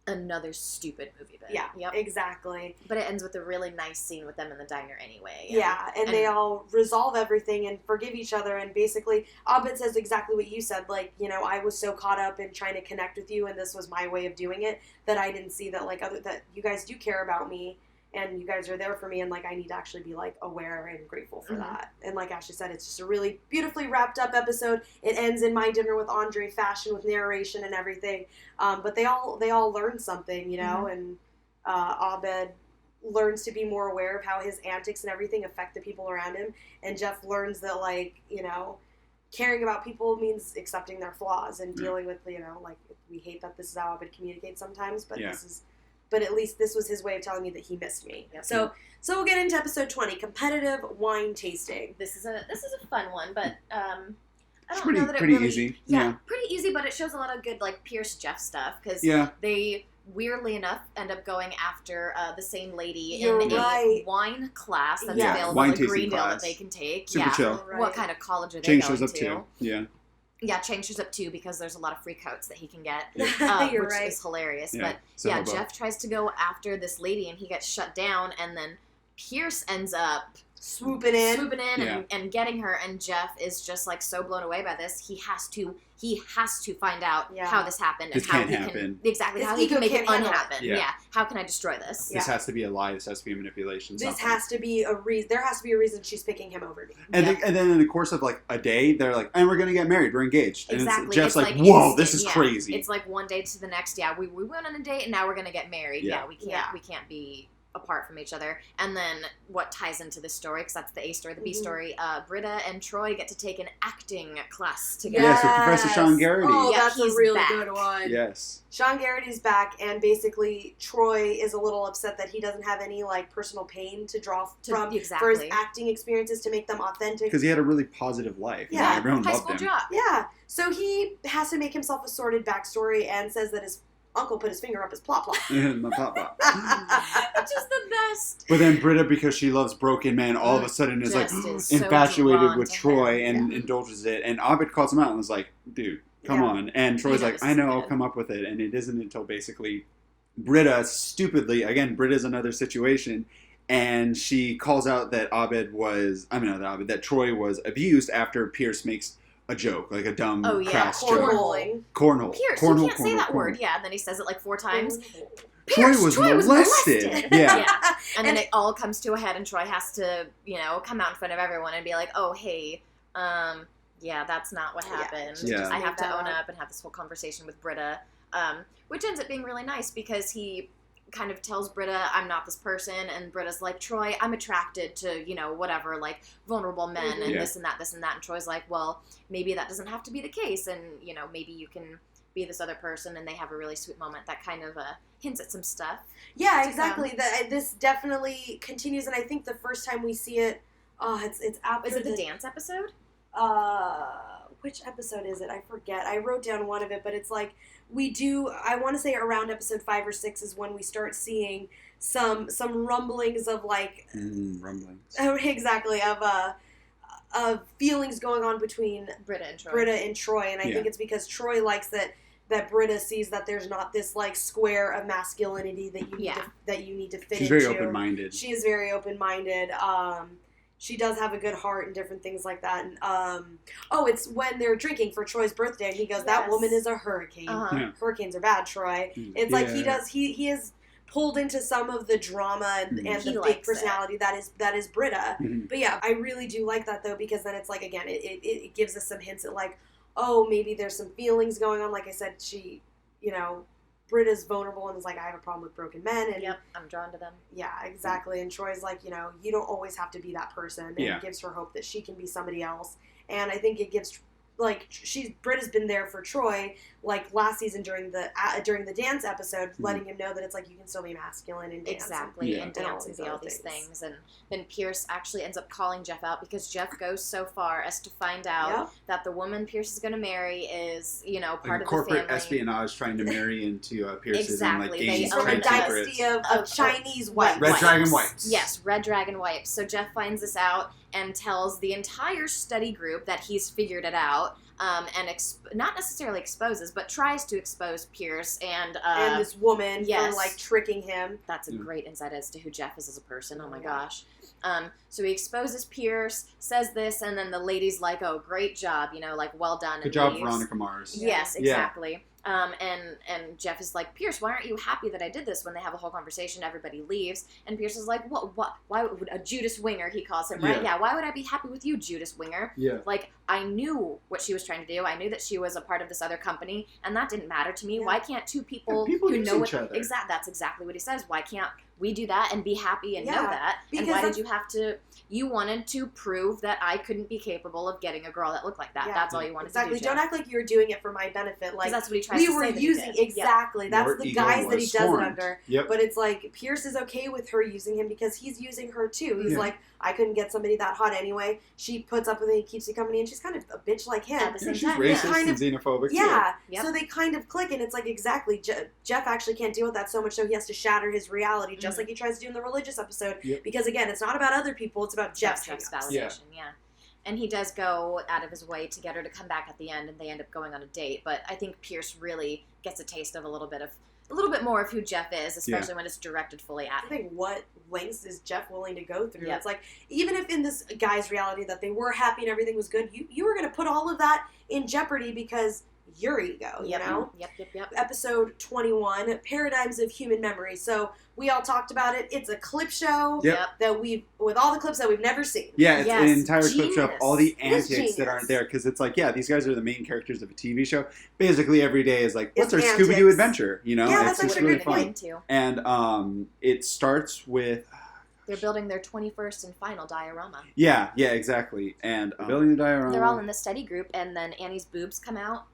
Another stupid movie bit. Yeah, yep. Exactly. But it ends with a really nice scene with them in the diner anyway. And they all resolve everything and forgive each other, and basically Abed says exactly what you said, like, I was so caught up in trying to connect with you, and this was my way of doing it, that I didn't see that, like, that you guys do care about me, and you guys are there for me, and, like, I need to actually be, like, aware and grateful for that. And like Ashley said, it's just a really beautifully wrapped up episode. It ends in My Dinner with Andre fashion with narration and everything. But they all learn something, and Abed learns to be more aware of how his antics and everything affect the people around him. And Jeff learns that, like, caring about people means accepting their flaws and dealing with, like, we hate that this is how Abed communicates sometimes, but this is but at least this was his way of telling me that he missed me. Yep. So we'll get into episode 20, competitive wine tasting. This is a fun one, but I don't Pretty, know that it pretty really, easy. Yeah, pretty easy, but it shows a lot of good like Pierce Jeff stuff because they weirdly enough end up going after the same lady You're in right. a wine class that's Yeah. available Wine in tasting Greendale class. that they can take. Super chill. Right. What kind of college are they Chang going shows up to? too. Yeah. Yeah, Chang shows up too because there's a lot of free coats that he can get, You're which right. is hilarious. Yeah, But so yeah, hobo. Jeff tries to go after this lady and he gets shut down, and then Pierce ends up Swooping in. and getting her, and Jeff is just like so blown away by this. He has to find out Yeah. how this happened and This how can't he happen. can exactly His how he ego can make it can't handle it. unhappen. Yeah. Yeah. How can I destroy this? This has to be a lie. This has to be a manipulation. This something. has to be a reason. There has to be a reason she's picking him over me. And, Yeah. and then in the course of like a day, they're like, and we're going to get married. We're engaged. And Exactly. Jeff's It's like, whoa, instant. this is Yeah. crazy. It's like one day to the next. Yeah, we went on a date and now we're gonna get married. Yeah. Yeah, we can't Yeah. be apart from each other. And then what ties into this story, because that's the A story, the B story, Britta and Troy get to take an acting class together. Yes, with Professor Sean Garrity. Oh, Yeah, that's a he's really back. good one. Yes. Sean Garrity's back, and basically Troy is a little upset that he doesn't have any like personal pain to draw from for his Exactly. acting experiences to make them authentic. Because he had a really positive life. Yeah. And everyone High loved school him. job. Yeah, so he has to make himself a sordid backstory and says that his uncle put his finger up his plop plop. My pop. Which is the best. But then Britta, because she loves broken men, all of a sudden is like Just is so infatuated drawn with to Troy him. and indulges it. And Abed calls him out and was like, dude, come Yeah. on. And Troy's You know like, this I is know, I'll good. come up with it. And it isn't until basically Britta stupidly, again, Britta's another situation. And she calls out that that Troy was abused after Pierce makes a joke, like a dumb, Oh, yeah. crass joke. Cornholing. Cornhole. Pierce, Cornhole, you can't say that cornhole. word. Yeah, and then he says it like 4 times. Troy Pierce, was Troy molested. Yeah. And then it all comes to a head, and Troy has to, come out in front of everyone and be like, "Oh, hey, yeah, that's not what Yeah, happened. she just I have made to that own up." up and have this whole conversation with Britta," which ends up being really nice because he kind of tells Britta, "I'm not this person," and Britta's like, "Troy, I'm attracted to, whatever, like vulnerable men and Yeah. this and that, and Troy's like, "Well, maybe that doesn't have to be the case, and maybe you can be this other person," and they have a really sweet moment that kind of hints at some stuff. Yeah, exactly. This definitely continues, and I think the first time we see it, it's after Is it the dance episode? Which episode is it? I forget. I wrote down one of it, but it's like I want to say around episode 5 or 6 is when we start seeing some rumblings of like Rumblings. exactly of feelings going on between Britta and Troy. Britta and Troy, and I think it's because Troy likes that Britta sees that there's not this like square of masculinity that you need to fit She's into. very open-minded. She is very open-minded. She does have a good heart and different things like that. And it's when they're drinking for Troy's birthday, and he goes, "That Yes. woman is a hurricane. Uh-huh. Yeah. Hurricanes are bad, Troy." It's like he is pulled into some of the drama and He the likes big it. personality that is Britta. Mhm. But yeah, I really do like that though, because then it's like, again, it gives us some hints at like, oh, maybe there's some feelings going on. Like I said, she, Britta's vulnerable and is like, I have a problem with broken men. And Yep, I'm drawn to them. yeah, exactly. And Troy's like, you don't always have to be that person. And Yeah. it gives her hope that she can be somebody else. And I think it gives, like, Britta's been there for Troy, like last season during the dance episode, letting him know that it's like you can still be masculine and dance. Exactly, Yeah. and And all dance and these be all other these things. things. And then Pierce actually ends up calling Jeff out because Jeff goes so far as to find out Yeah. that the woman Pierce is going to marry is, part Like of corporate the family. espionage trying to marry into Pierce's Exactly. and like They gain She's own from a trade dynasty secrets. of Chinese whites. Red Dragon Wipes. Yes, Red Dragon Wipes. So Jeff finds this out and tells the entire study group that he's figured it out, and not necessarily exposes, but tries to expose Pierce and this woman yes. for like tricking him. That's a Yeah. great insight as to who Jeff is as a person. Oh my Yeah. gosh. So he exposes Pierce, says this, and then the lady's like, "Oh, great job, like well done." Good and job, leaves. Veronica Mars. Yes, Yeah. exactly. And Jeff is like, "Pierce, why aren't you happy that I did this?" When they have a whole conversation, everybody leaves, and Pierce is like, "What? Why would a Judas Winger?" He calls him, right? Yeah. Yeah. Why would I be happy with you, Judas Winger? Yeah. Like, I knew what she was trying to do. I knew that she was a part of this other company, and that didn't matter to me. Yeah. Why can't two people, Yeah, people who use know each other. that's exactly what he says. Why can't we do that and be happy and know Yeah, that? And because why did that's- you have to? You wanted to prove that I couldn't be capable of getting a girl that looked like that. Yeah. That's all you wanted Exactly. to do. Don't act like you're doing it for my benefit. Like Because that's what he tries we to were say that he using did. exactly. That's Your the ego guys that he was does it scorned. under. Yep. But it's like Pierce is okay with her using him because he's using her too. He's Yeah. like, I couldn't get somebody that hot anyway. She puts up with it, he keeps it coming in. She's kind of a bitch like him. At the same She's time, racist kind and xenophobic too. Yeah, Yep. so they kind of click, and it's like exactly. Jeff actually can't deal with that so much, so he has to shatter his reality, just like he tries to do in the religious episode. Yep. Because again, it's not about other people; it's about Jeff's validation. Yeah. Yeah. And he does go out of his way to get her to come back at the end, and they end up going on a date. But I think Pierce really gets a taste of a little bit more of who Jeff is, especially when it's directed fully at I him. think what lengths is Jeff willing to go through? Yep. It's like even if in this guy's reality that they were happy and everything was good, you were going to put all of that in jeopardy because your ego, you know? Yep. Episode 21, Paradigms of Human Memory. So we all talked about it. It's a clip show Yep. that with all the clips that we've never seen. Yeah, it's an Yes, entire clip show of all the It is antics that genius. aren't there because it's like, yeah, these guys are the main characters of a TV show. Basically, every day is like, what's It's our antics. Scooby-Doo adventure? You know, Yeah, it's that's just actually a really great fun. point. Too. And it starts with, They're building their 21st and final diorama. yeah, exactly. And building the diorama. They're all in the study group, and then Annie's boobs come out.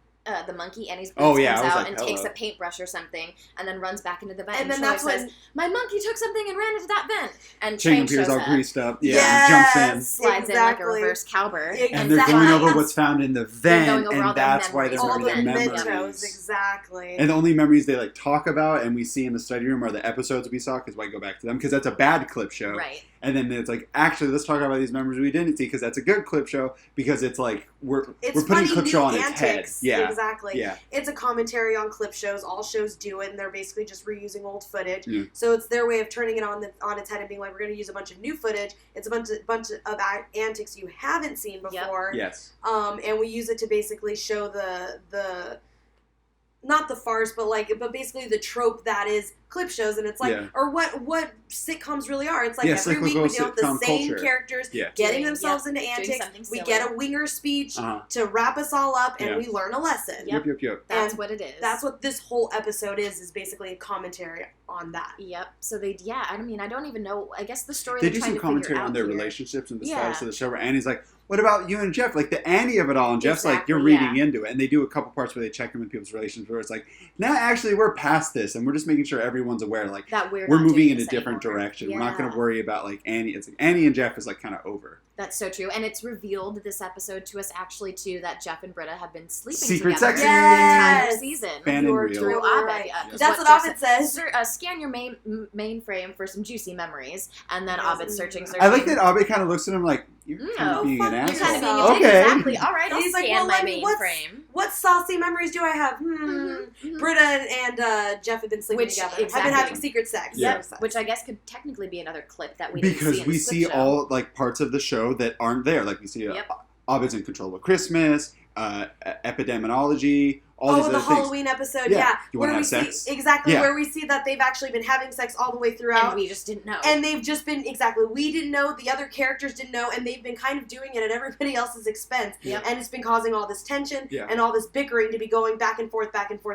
The monkey, Annie's boobs Oh, yeah, comes I was out like, and hello. takes a paintbrush or something, and then runs back into the vent. And then Troy that's says, when "My monkey took something and ran into that vent." And Chicken Train Pierce shows all up, greased up. Yeah, Yes, and jumps in. slides in like a exactly. reverse cowbird, And they're Exactly. going over what's found in the They're vent, going over all and their that's why memories. they're all the the mementos, memories. exactly. And the only memories they like talk about and we see in the study room are the episodes we saw, because why go back to them? Because that's a bad clip show. right? And then it's like, actually, let's talk about these memories we didn't see, because that's a good clip show, because it's like we're putting funny clip new show on its head. antics. Yeah, Exactly. yeah, It's a commentary on clip shows. All shows do it, and they're basically just reusing old footage. Yeah. So it's their way of turning it on its head and being like, we're going to use a bunch of new footage. It's a bunch of antics you haven't seen before. yes, And we use it to basically show the not the farce, but basically the trope that is clip shows, and it's like, Yeah. or what sitcoms really are. It's like Yeah, every week we cyclical deal with the sitcom same culture. characters Yeah. getting Doing- themselves yep, into doing antics. something We silly. get a winger speech uh-huh. to wrap us all up, and Yeah. we learn a lesson. Yep. Yep. That's And what it is. That's what this whole episode is basically a commentary on that. Yep. So I mean, I don't even know. I guess the story They they're do trying some to figure commentary out on their here. relationships and the Yeah. status of the show, where Annie's like, what about you and Jeff? Like the Annie of it all, and Jeff's like, you're Exactly, reading into it. And they do a couple parts where they check in with people's relations, where it's like, now actually we're past this, and we're just making sure everyone's aware, like, That we're we're not moving doing in a this different anymore. direction. We're not going to Yeah. worry about like Annie. It's like Annie and Jeff is like kind of over. That's so true, and it's revealed this episode to us actually too that Jeff and Britta have been sleeping Secret together sex. the entire Yes! season. Fan You and are real. Through totally Abed. right. Because That's what Jeff Abed says. Scan your mainframe for some juicy memories, and then Yes. Abed's searching. I like that Abed kind of looks at him like, you're kind Oh, of being an fuck You're kind of being asshole. a dick, Okay. exactly. All right, And I'll he's like, scan well, my let me- mainframe. What saucy memories do I have? Britta and Jeff have been sleeping Which- together. Have exactly. been having secret sex. Yeah. Secret sex. Which I guess could technically be another clip that we didn't see Because in we the see clip show. all like parts of the show that aren't there. Like we see Yep. Abed's in control of Christmas, epidemiology, all these the other things. Halloween episode, Yeah. yeah. You wanna where have we sex? See, exactly, Yeah. where we see that they've actually been having sex all the way throughout. and we just didn't know. And they've just been, exactly, we didn't know, the other characters didn't know, and they've been kind of doing it at everybody else's expense. Yep. And it's been causing all this tension Yeah. and all this bickering to be going back and forth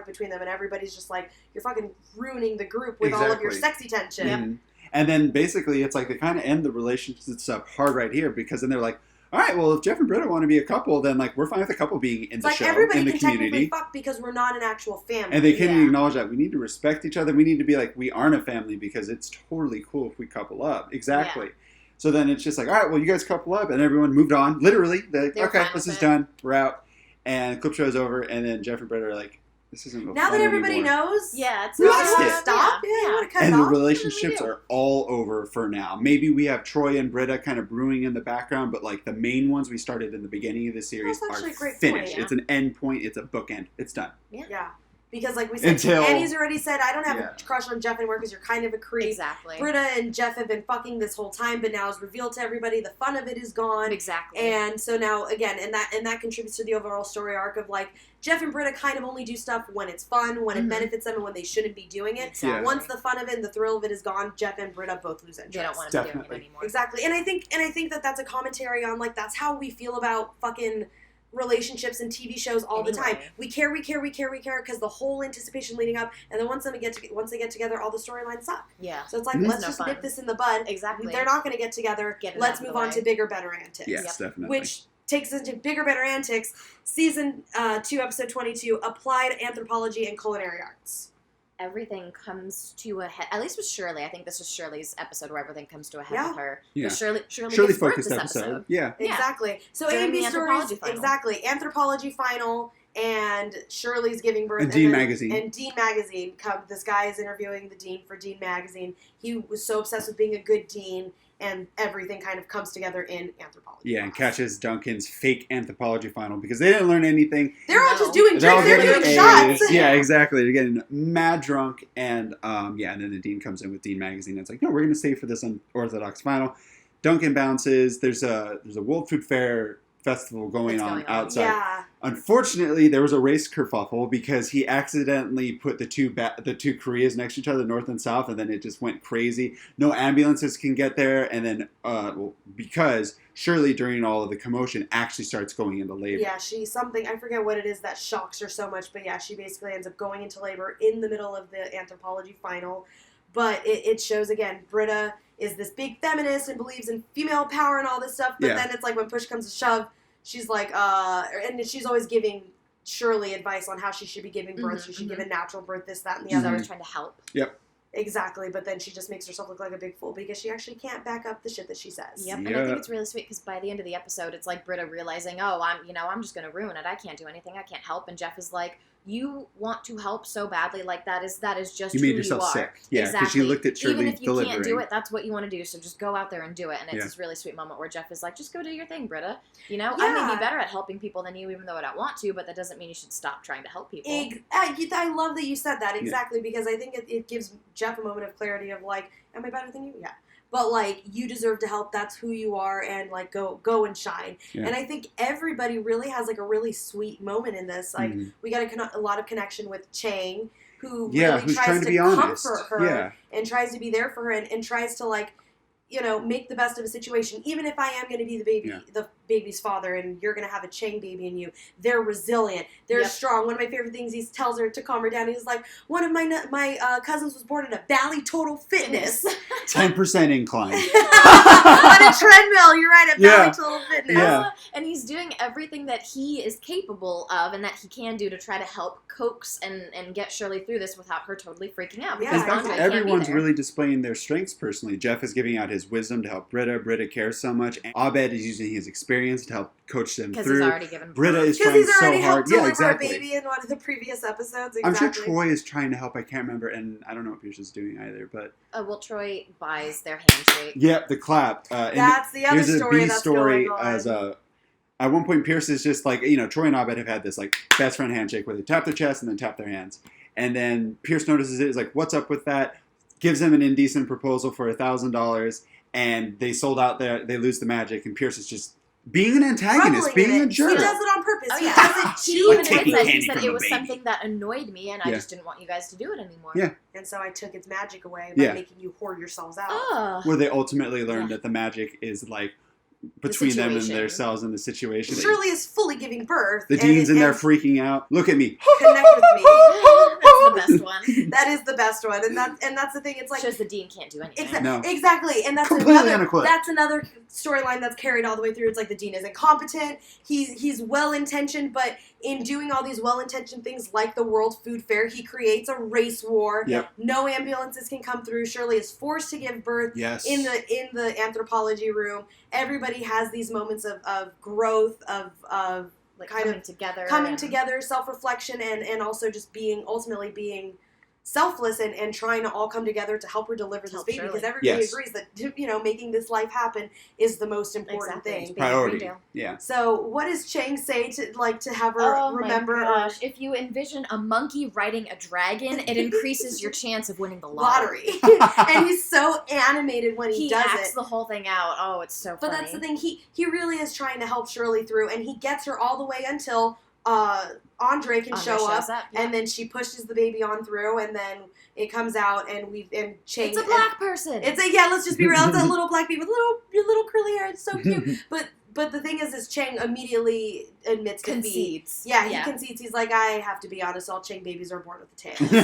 between them, and everybody's just like, you're fucking ruining the group with all of your Exactly. sexy tension. Mhm. And then basically it's like they kind of end the relationships and stuff hard right here, because then they're like, all right, well, if Jeff and Britta want to be a couple, then like we're fine with a couple being in It's the like show, everybody in the can technically community. fuck because we're not an actual family. And they can't even Yeah. acknowledge that. We need to respect each other. We need to be like, we aren't a family, because it's totally cool if we couple up. Exactly. So then it's just like, all right, well, you guys couple up, and everyone moved on. Literally, they're like, They're okay, fine this with is it. done. We're out. And clip show's over, and then Jeff and Britta are like, this isn't now fun that everybody anymore. knows, yeah, it's We not lost it. stop. Yeah, you want to cut And it the off. relationships do. are all over for now. Maybe we have Troy and Britta kind of brewing in the background, but like the main ones we started in the beginning of the series That's are actually a great finished. point, yeah. It's an end point. It's a bookend. It's done. Yeah. Because like we said, Until- Annie's already said, I don't have Yeah. a crush on Jeff anymore because you're kind of a creep. exactly. Britta and Jeff have been fucking this whole time, but now it's revealed to everybody. The fun of it is gone. Exactly. And so now, again, and that contributes to the overall story arc of like Jeff and Britta kind of only do stuff when it's fun, when it Mhm. benefits them, and when they shouldn't be doing it. Exactly. Once the fun of it and the thrill of it is gone, Jeff and Britta both lose interest. they don't want to be doing Definitely. it anymore. Exactly, and I think that that's a commentary on like that's how we feel about fucking relationships and TV shows all the time. Anyway. We care because the whole anticipation leading up, and then once they get together, all the storylines suck. Yeah. So it's like Mhm. let's No just fun. nip this in the bud. Exactly. They're not going to get together. Get it Let's out of move the on way. to bigger, better antics. Yes, Yep. definitely. Which takes us into bigger, better antics. Season 2, episode 22, Applied Anthropology and Culinary Arts. Everything comes to a head. At least with Shirley. I think this is Shirley's episode where everything comes to a head with her. Yeah. Shirley Shirley focused episode. Yeah. Exactly. So During A&B the stories, anthropology final. exactly. Anthropology final, and Shirley's giving birth. And Dean then, Magazine. And Dean Magazine. This guy is interviewing the dean for Dean Magazine. He was so obsessed with being a good dean, and everything kind of comes together in anthropology. Yeah, and catches Duncan's fake anthropology final because they didn't learn anything. They're all just doing They're all drinks. They're getting doing A's. shots. Yeah, exactly. They're getting mad drunk, and and then the dean comes in with Dean Magazine. And it's like, no, we're going to stay for this unorthodox final. Duncan bounces. There's a World Food Fair festival going on outside. Yeah. Unfortunately, there was a race kerfuffle because he accidentally put the two Koreas next to each other, north and south, and then it just went crazy. No ambulances can get there, and then because Shirley, during all of the commotion, actually starts going into labor. Yeah, I forget what it is that shocks her so much, but yeah, she basically ends up going into labor in the middle of the anthropology final. But it shows, again, Britta is this big feminist and believes in female power and all this stuff, but then it's like when push comes to shove, she's like, and she's always giving Shirley advice on how she should be giving birth. She should give a natural birth, this, that, and the She's other. always trying to help. Yep. Exactly, but then she just makes herself look like a big fool because she actually can't back up the shit that she says. Yep, and I think it's really sweet because by the end of the episode, it's like Britta realizing, I'm just going to ruin it. I can't do anything. I can't help. And Jeff is like, you want to help so badly, like that is just you who made yourself you are. sick. Yeah, because exactly. you looked at Shirley Even if you delivering. can't do it, that's what you want to do. So just go out there and do it. And it's this really sweet moment where Jeff is like, just go do your thing, Britta. I may be better at helping people than you, even though I don't want to, but that doesn't mean you should stop trying to help people. I love that you said that, exactly, because I think it gives Jeff a moment of clarity of like, am I better than you? Yeah. But, like, you deserve to help. That's who you are. And, like, go and shine. Yeah. And I think everybody really has, like, a really sweet moment in this. Like, we got a lot of connection with Chang, who really tries to comfort her and tries to be there for her and tries to, like, make the best of a situation. Even if I am going to be the baby's father and you're going to have a Chang baby in you, they're resilient. They're strong. One of my favorite things, he tells her to calm her down. He's like, one of my cousins was born in a Bally Total Fitness. 10% incline. On a treadmill, you're right, at Bally Total Fitness. Yeah. And he's doing everything that he is capable of and that he can do to try to help coax and get Shirley through this without her totally freaking out. Yeah, everyone's really displaying their strengths personally. Jeff is giving out his wisdom to help Britta. Britta cares so much. And Abed is using his experience to help coach them through. Because he's already given birth. Britta is trying so hard. Yeah, exactly. A baby in one of the previous episodes. Exactly. I'm sure Troy is trying to help. I can't remember, and I don't know what Pierce is doing either. But Troy buys their handshake. Yep, the clap. That's the other story that's going on. As at one point, Pierce is just like, Troy and Abed have had this like best friend handshake where they tap their chest and then tap their hands, and then Pierce notices it. Is like, what's up with that? Gives him an indecent proposal for $1,000. And they sold out they lose the magic, and Pierce is just being an antagonist, being a jerk. He does it on purpose. Oh, He yeah. does it He said it was something that annoyed me, and I just didn't want you guys to do it anymore. Yeah. And so I took its magic away by making you whore yourselves out. Where they ultimately learned that the magic is like between them and themselves in the situation. Shirley is fully giving birth. The dean's in there freaking out. Look at me. Connect with me. That's the best one. That is the best one, and that's the thing. It's like shows the dean can't do anything. Exactly, and that's another storyline that's carried all the way through. It's like the dean is incompetent. He's well intentioned, but in doing all these well intentioned things like the World Food Fair, he creates a race war. Yep. No ambulances can come through. Shirley is forced to give birth. Yes. In the anthropology room. Everybody has these moments of growth, of like coming together, self-reflection, and also just ultimately being selfless and trying to all come together to help her deliver this baby, because everybody agrees that making this life happen is the most important thing. Priority. Yeah. So what does Chang say to have her remember? Oh my gosh! If you envision a monkey riding a dragon, it increases your chance of winning the lottery. And he's so animated when he does acts the whole thing out. Oh, it's so funny. But that's the thing. He really is trying to help Shirley through, and he gets her all the way until Andre can show up, and then she pushes the baby on through, and then it comes out, and Chang. It's a black person. Let's just be real. It's a little black baby with little curly hair. It's so cute. But the thing is Chang immediately admits concedes. He concedes. He's like, I have to be honest. All Chang babies are born with a tail. So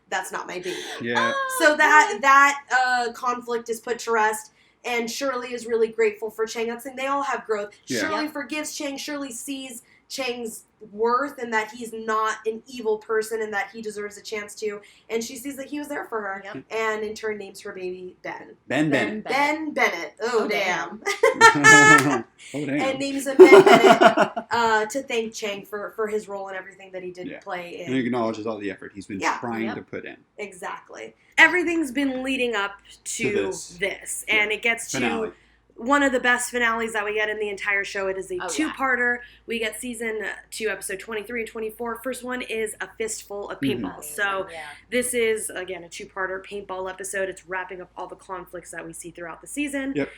that's not my baby. Yeah. So that conflict is put to rest. and Shirley is really grateful for Chang. That's the thing, they all have growth. Yeah. Shirley forgives Chang. Shirley sees Chang's worth and that he's not an evil person and that he deserves a chance to, and she sees that he was there for her, and in turn names her baby Ben. Ben Bennett. Oh, damn. Oh, damn. And names him Ben Bennett to thank Chang for his role and everything that he did play in. And he acknowledges all the effort he's been trying to put in. Exactly. Everything's been leading up to this. And it gets to one of the best finales that we get in the entire show. It is a two-parter. We get season 2, episode 23 and 24. First one is A Fistful of Paintballs. So this is, again, a two-parter paintball episode. It's wrapping up all the conflicts that we see throughout the season. Yep.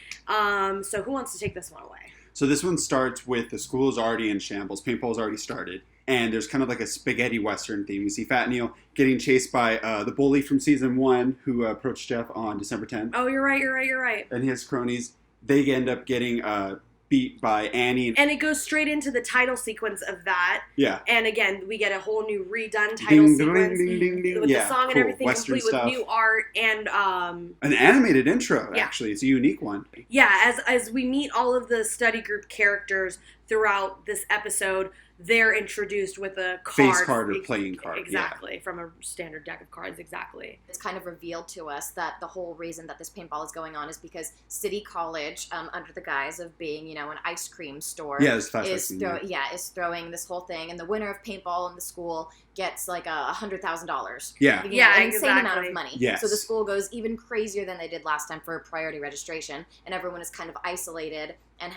So who wants to take this one away? So this one starts with the school is already in shambles. Paintball's already started. And there's kind of like a spaghetti western theme. We see Fat Neil getting chased by the bully from season 1 who approached Jeff on December 10th. Oh, you're right. And his cronies. They end up getting beat by Annie. And it goes straight into the title sequence of that. Yeah. And again, we get a whole new redone title sequence with the song and everything, Western complete stuff. with new art and an animated intro. Actually, it's a unique one. Yeah, as we meet all of the study group characters throughout this episode, they're introduced with a card. Face card or playing card. Exactly, from a standard deck of cards, exactly. It's kind of revealed to us that the whole reason that this paintball is going on is because City College, under the guise of being, an ice cream store, is throwing this whole thing, and the winner of paintball in the school gets like $100,000. Yeah. An insane amount of money. Yes. So the school goes even crazier than they did last time for priority registration, and everyone is kind of isolated and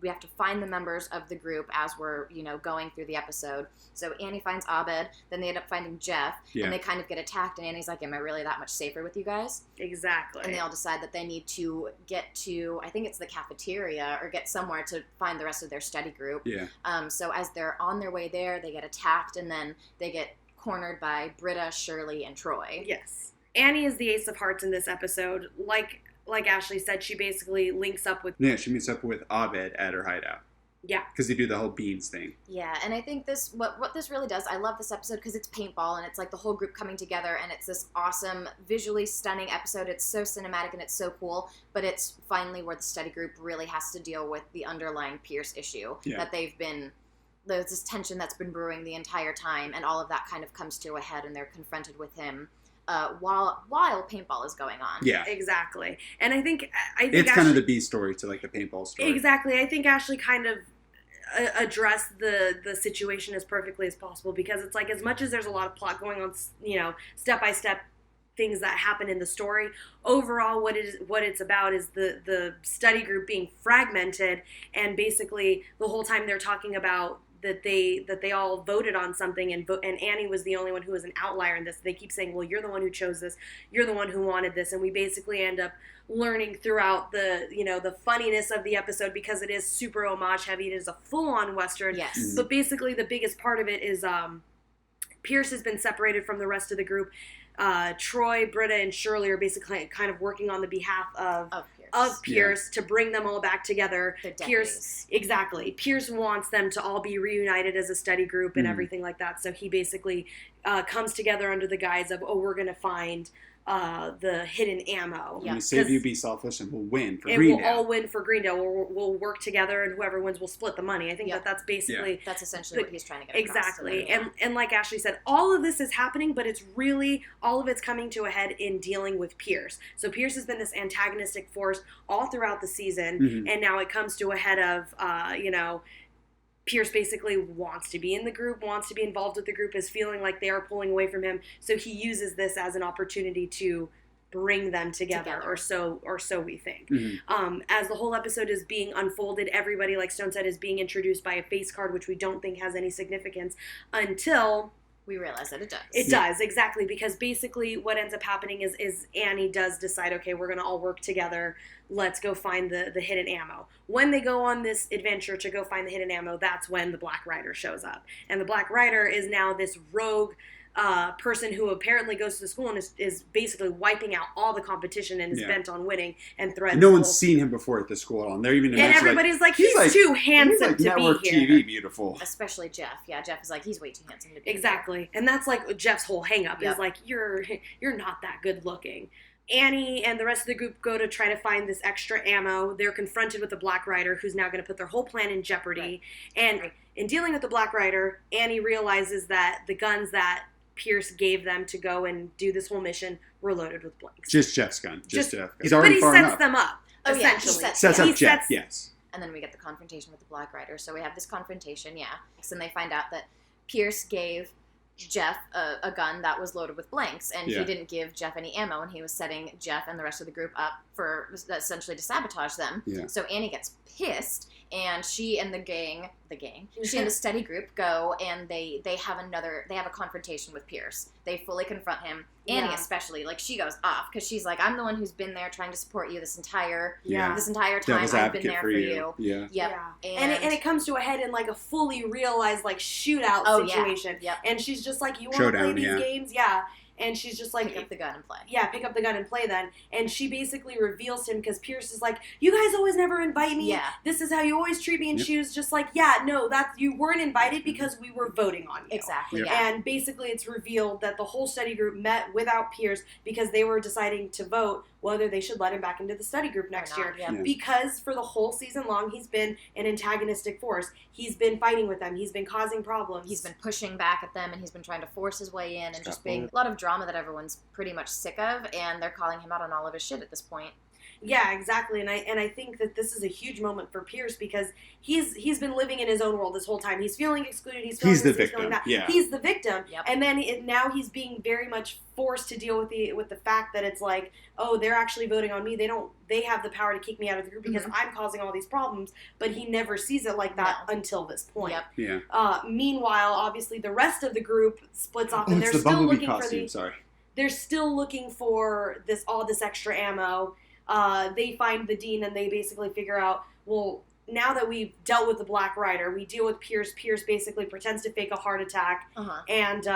we have to find the members of the group as we're, going through the episode. So Annie finds Abed, then they end up finding Jeff, and they kind of get attacked, and Annie's like, am I really that much safer with you guys? Exactly. And they all decide that they need to get to, I think it's the cafeteria, or get somewhere to find the rest of their study group. Yeah. So as they're on their way there, they get attacked, and then they get cornered by Britta, Shirley, and Troy. Yes. Annie is the ace of hearts in this episode. Like Ashley said, she basically links up with... Yeah, she meets up with Abed at her hideout. Yeah. Because they do the whole beans thing. Yeah, and I think what this really does, I love this episode because it's paintball, and it's like the whole group coming together, and it's this awesome, visually stunning episode. It's so cinematic, and it's so cool, but it's finally where the study group really has to deal with the underlying Pierce issue that there's this tension that's been brewing the entire time, and all of that kind of comes to a head, and they're confronted with him. While paintball is going on. Yeah. Exactly. And I think it's kind of the B story to like the paintball story. Exactly. I think Ashley kind of addressed the situation as perfectly as possible, because it's like, as much as there's a lot of plot going on, step-by-step things that happen in the story, overall what it's about is the study group being fragmented, and basically the whole time they're talking about that they all voted on something, and Annie was the only one who was an outlier in this. They keep saying, well, you're the one who chose this, you're the one who wanted this, and we basically end up learning throughout the funniness of the episode, because it is super homage heavy. It is a full-on Western. Yes. But basically the biggest part of it is Pierce has been separated from the rest of the group. Troy, Britta, and Shirley are basically kind of working on the behalf of Pierce to bring them all back together. Pierce wants them to all be reunited as a study group and everything like that. So he basically comes together under the guise of, we're going to find the hidden ammo. When we save you, be selfish, and we'll win for Greendale. Greendale. We'll all win for Greendale. We'll work together, and whoever wins will split the money. I think that's basically... That's essentially what he's trying to get across. Exactly. And like Ashley said, all of this is happening, but it's really, all of it's coming to a head in dealing with Pierce. So Pierce has been this antagonistic force all throughout the season, and now it comes to a head of, Pierce basically wants to be in the group, wants to be involved with the group, is feeling like they are pulling away from him. So he uses this as an opportunity to bring them together. Or so we think. As the whole episode is being unfolded, everybody, like Stone said, is being introduced by a face card, which we don't think has any significance until... we realize that it does. It does, exactly, because basically what ends up happening is Annie does decide, okay, we're going to all work together. Let's go find the hidden ammo. When they go on this adventure to go find the hidden ammo, that's when the Black Rider shows up. And the Black Rider is now this rogue person who apparently goes to the school and is basically wiping out all the competition and is bent on winning and threatens. And no one's seen him before at the school at all. And they're even and everybody's like, he's too handsome to network be here. TV beautiful. Especially Jeff. Yeah, Jeff is like, he's way too handsome to be Exactly. here. And that's like Jeff's whole hang up is like, you're not that good looking. Annie and the rest of the group go to try to find this extra ammo. They're confronted with the Black Rider, who's now going to put their whole plan in jeopardy. And in dealing with the Black Rider, Annie realizes that the guns that Pierce gave them to go and do this whole mission were loaded with blanks. Just Jeff's gun. Just Jeff. He's already far enough. But he sets them up, essentially. Sets up Jeff, yes. And then we get the confrontation with the Black Rider. So we have this confrontation, and they find out that Pierce gave Jeff a gun that was loaded with blanks, and he didn't give Jeff any ammo, and he was setting Jeff and the rest of the group up for essentially to sabotage them. Yeah. So Annie gets pissed, and she and she and the study group go, and they have a confrontation with Pierce. They fully confront him. Annie especially, like, she goes off because she's like, I'm the one who's been there trying to support you this entire time. I've been there for you. Yeah. Yep. And it comes to a head in like a fully realized like shootout situation. Yep. And she's just like, you want to play these games? Yeah. And she's just like... Pick up the gun and play. Yeah, pick up the gun and play then. And she basically reveals to him because Pierce is like, you guys always never invite me. Yeah. This is how you always treat me. And she was just like, yeah, no, you weren't invited because we were voting on you. Exactly, And basically it's revealed that the whole study group met without Pierce because they were deciding to vote whether they should let him back into the study group next year. Because for the whole season long, he's been an antagonistic force. He's been fighting with them. He's been causing problems. He's been pushing back at them, and he's been trying to force his way in and just being a lot of drama that everyone's pretty much sick of, and they're calling him out on all of his shit at this point. Yeah, exactly, and I think that this is a huge moment for Pierce because he's been living in his own world this whole time. He's feeling excluded. He's feeling the victim. Feeling that. Yeah. He's the victim, Yep. and then now he's being very much forced to deal with the fact that it's like, oh, they're actually voting on me. They have the power to kick me out of the group because I'm causing all these problems. But he never sees it like that until this point. Yep. Yeah. Meanwhile, obviously, the rest of the group splits off, and they're the still looking costume, for They're still looking for all this extra ammo. They find the dean and they basically figure out, well, now that we've dealt with the Black Rider, we deal with Pierce. Pierce basically pretends to fake a heart attack and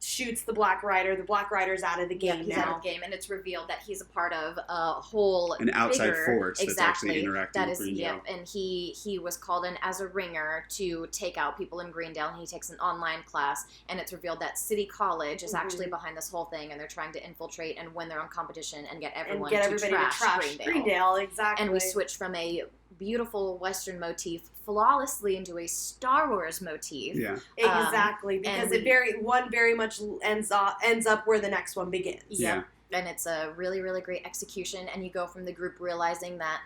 shoots the Black Rider. The Black Rider's out of the game he's now. out of the game, and it's revealed that he's a part of a whole an outside bigger, force that's actually interacting that with is, Greendale. and he was called in as a ringer to take out people in Greendale, and he takes an online class, and it's revealed that City College is actually behind this whole thing, and they're trying to infiltrate and win their own competition and get everybody to trash Greendale. Exactly. And we switch from a beautiful Western motif flawlessly into a Star Wars motif. Yeah. Exactly, because it very much ends up where the next one begins. Yeah. And it's a really, really great execution, and you go from the group realizing that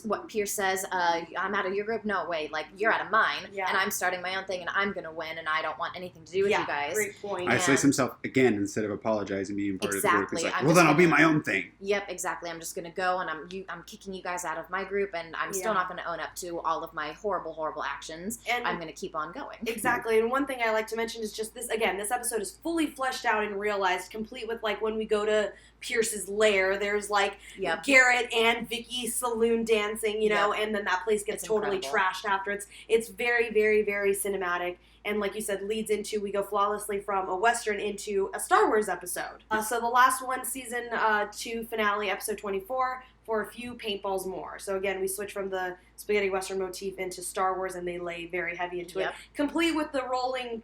what Pierce says, I'm out of your group, no way, like, you're out of mine, and I'm starting my own thing, and I'm going to win, and I don't want anything to do with you guys. Great point. Isolates himself again instead of apologizing, being part of the group. He's like, well, well, then I'll be my own thing. Yep, exactly. I'm just going to go, and I'm kicking you guys out of my group, and I'm still not going to own up to all of my horrible, horrible actions. And I'm going to keep on going. Exactly, and one thing I like to mention is just this, again, this episode is fully fleshed out and realized, complete with, like, when we go to Pierce's lair, there's, like, Garrett and Vicky saloon dancing, you know, and then that place gets totally trashed after. It's very, very, very cinematic, and like you said, leads into, we go flawlessly from a Western into a Star Wars episode. So the last one, season 2 finale, episode 24, for a few paintballs more. So again, we switch from the spaghetti Western motif into Star Wars, and they lay very heavy into it. Complete with the rolling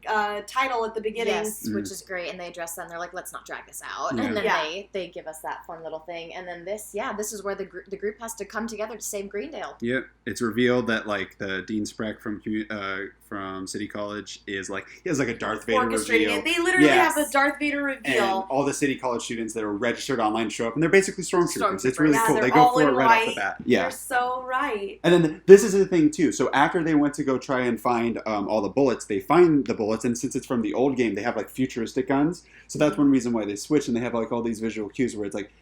title at the beginning. Yes, which is great, and they address that, and they're like, let's not drag this out. And then they give us that fun little thing, and then this is where the group has to come together to save Greendale. Yep, it's revealed that, like, the Dean Spreck from City College is, like, he has, like, a Darth Vader reveal. They literally have a Darth Vader reveal. And all the City College students that are registered online show up, and they're basically stormtroopers. It's really cool. They go for it right off the bat. Yeah. You're so right. And then this is the thing, too. So after they went to go try and find all the bullets, they find the bullets, and since it's from the old game, they have, like, futuristic guns. So that's one reason why they switch, and they have, like, all these visual cues where it's like,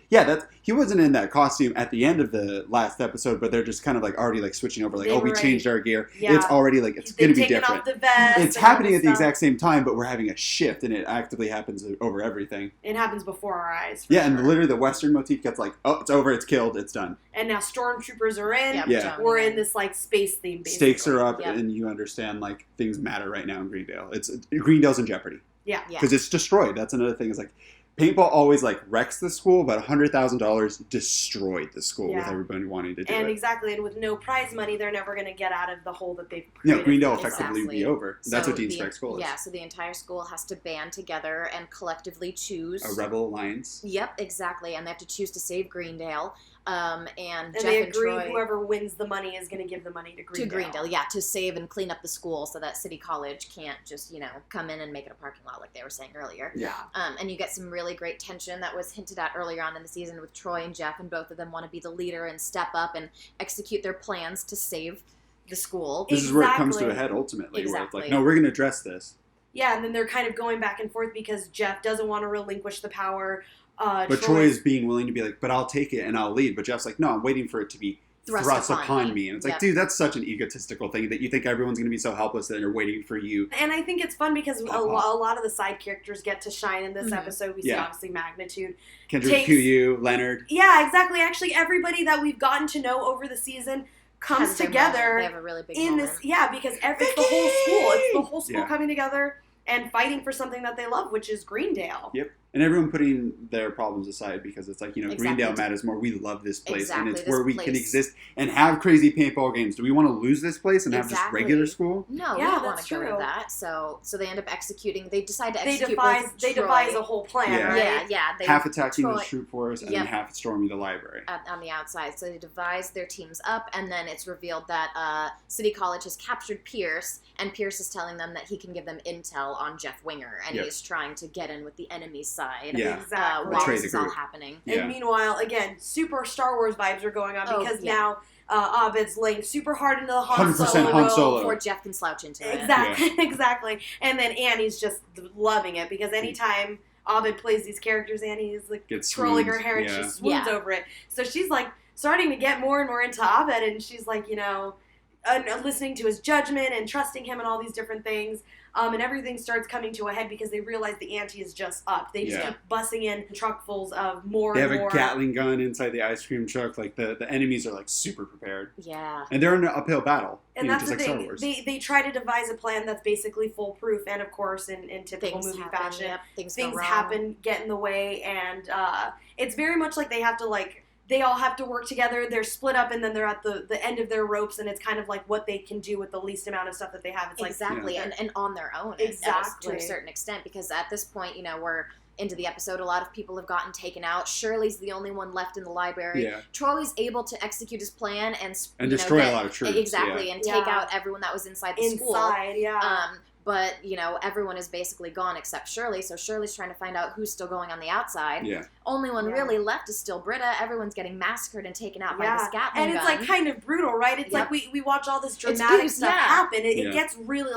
he wasn't in that costume at the end of the last episode, but they're just kind of, like, already, like, switching over, like, we changed our gear. Yeah. It's already, like, it's going to be different. Off the vest, it's happening at the exact same time, but we're having a shift, and it actively happens over everything. It happens before our eyes. And literally the Western motif gets like, oh, it's over, it's killed, it's done. And now stormtroopers are in. We're in this, like, space theme, basically. Stakes are up, and you understand, like, things matter right now in Greendale. Greendale's in jeopardy. Yeah. Because it's destroyed. That's another thing. Is like, paintball always like wrecks the school, but $100,000 destroyed the school with everybody wanting to do it. And exactly, and with no prize money, they're never going to get out of the hole that they've created. Greendale effectively be over. That's so what Dean Strike's goal is. Yeah, so the entire school has to band together and collectively choose a rebel alliance. Yep, exactly, and they have to choose to save Greendale. And Jeff they and agree Troy, whoever wins the money is going to give the money to Greendale. To Greendale, yeah, to save and clean up the school so that City College can't just, come in and make it a parking lot like they were saying earlier. Yeah. And you get some really great tension that was hinted at earlier on in the season with Troy and Jeff, and both of them want to be the leader and step up and execute their plans to save the school. This is where it comes to a head ultimately, where it's like, no, we're going to address this. Yeah, and then they're kind of going back and forth because Jeff doesn't want to relinquish the power. But Troy is being willing to be like, but I'll take it and I'll lead. But Jeff's like, no, I'm waiting for it to be thrust upon me. And it's like, dude, that's such an egotistical thing that you think everyone's going to be so helpless that they're waiting for you. And I think it's fun because a lot of the side characters get to shine in this episode. We see obviously Magnitude. Kendrick Kuyu, Leonard. Yeah, exactly. Actually, everybody that we've gotten to know over the season comes together. They have a really big in moment. This. Yeah, because it's the whole school. It's the whole school coming together and fighting for something that they love, which is Greendale. Yep. And everyone putting their problems aside because it's like, Greendale matters more. We love this place. And it's where we can exist and have crazy paintball games. Do we want to lose this place and have just regular school? No, we don't want to go to that. So they end up executing. They decide to execute. They devise a whole plan, right? Yeah. Half attacking the troop force and then half storming the library. On the outside. So they devise their teams up, and then it's revealed that City College has captured Pierce, and Pierce is telling them that he can give them intel on Jeff Winger, and he's trying to get in with the enemy's side. Yeah, exactly. While this is all happening. Yeah. And meanwhile, again, super Star Wars vibes are going on because now Abed's laying super hard into the Han Solo before Jeff can slouch into it. Exactly. And then Annie's just loving it because anytime Abed plays these characters, Annie is like twirling her hair and she swoons over it. So she's like starting to get more and more into Abed, and she's like, listening to his judgment and trusting him and all these different things. And everything starts coming to a head because they realize the ante is just up. They just keep bussing in truckfuls of more and more. They have a Gatling gun inside the ice cream truck. Like, the enemies are, like, super prepared. Yeah. And they're in an uphill battle. And that's just the like thing. Star Wars. They try to devise a plan that's basically foolproof. And, of course, in typical movie fashion, things happen, get in the way. And it's very much like they have to, they all have to work together. They're split up, and then they're at the end of their ropes, and it's kind of like what they can do with the least amount of stuff that they have. It's and on their own, to a certain extent, because at this point, we're into the episode. A lot of people have gotten taken out. Shirley's the only one left in the library. Yeah. Troy's able to execute his plan and destroy a lot of troops. Exactly, and take out everyone that was inside the school. But, everyone is basically gone except Shirley, so Shirley's trying to find out who's still going on the outside. Yeah. Only one really left is still Britta. Everyone's getting massacred and taken out by this Gatling gun. And it's, kind of brutal, right? It's like we watch all this dramatic stuff happen. It gets really,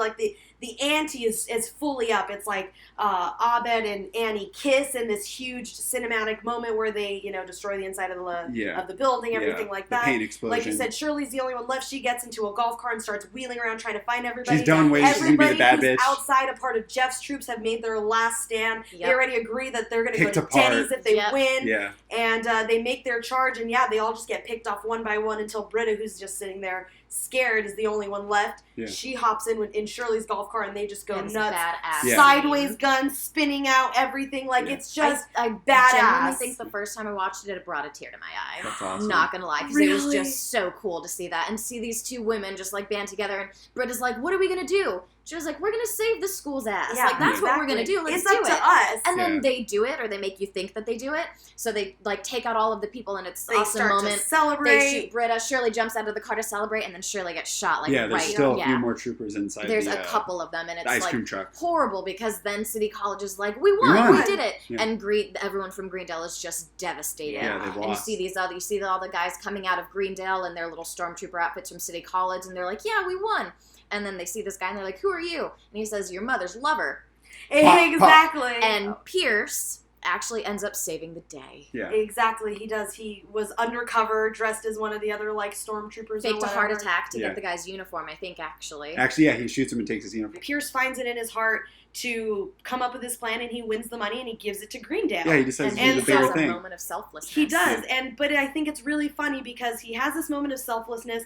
the ante is fully up. It's like Abed and Annie kiss in this huge cinematic moment where they, destroy the inside of the building, everything like that. The paint explosion. Like you said, Shirley's the only one left. She gets into a golf cart and starts wheeling around trying to find everybody. She's done ways. She's going to be the bad bitch. Outside, a part of Jeff's troops have made their last stand. They already agree that they're going to go to Denny's if they win. Yeah. And they make their charge, and they all just get picked off one by one until Britta, who's just sitting there scared, is the only one left. Yeah. She hops in Shirley's golf cart, and they just go nuts. Sideways guns spinning out, everything. It's just I badass. genuinely think the first time I watched it brought a tear to my eye. That's awesome. Not gonna lie, because it was just so cool to see that and see these two women just band together. And Britta's like, "What are we gonna do?" She was like, "We're gonna save the school's ass. That's what we're gonna do. Let's do it." It's up to us. And then they do it, or they make you think that they do it. So they take out all of the people, and it's awesome moment. To celebrate. They shoot Britta. Shirley jumps out of the car to celebrate, and then Shirley gets shot. There's still a few more troopers inside. There's a couple of them, and it's ice cream truck. Horrible because then City College is like, "We won, we did it," and everyone from Greendale is just devastated. Yeah, they've lost. And you see all the guys coming out of Greendale in their little stormtrooper outfits from City College, and they're like, "Yeah, we won." And then they see this guy, and they're like, "Who are you?" And he says, "Your mother's lover." Exactly. And Pierce actually ends up saving the day. Yeah. Exactly, he does. He was undercover, dressed as one of the other stormtroopers. Faked a heart attack to get the guy's uniform, I think, actually. Actually, he shoots him and takes his uniform. Pierce finds it in his heart to come up with this plan, and he wins the money, and he gives it to Greendale. Yeah, he decides to do the bigger thing. A moment of selflessness. He does, but I think it's really funny because he has this moment of selflessness.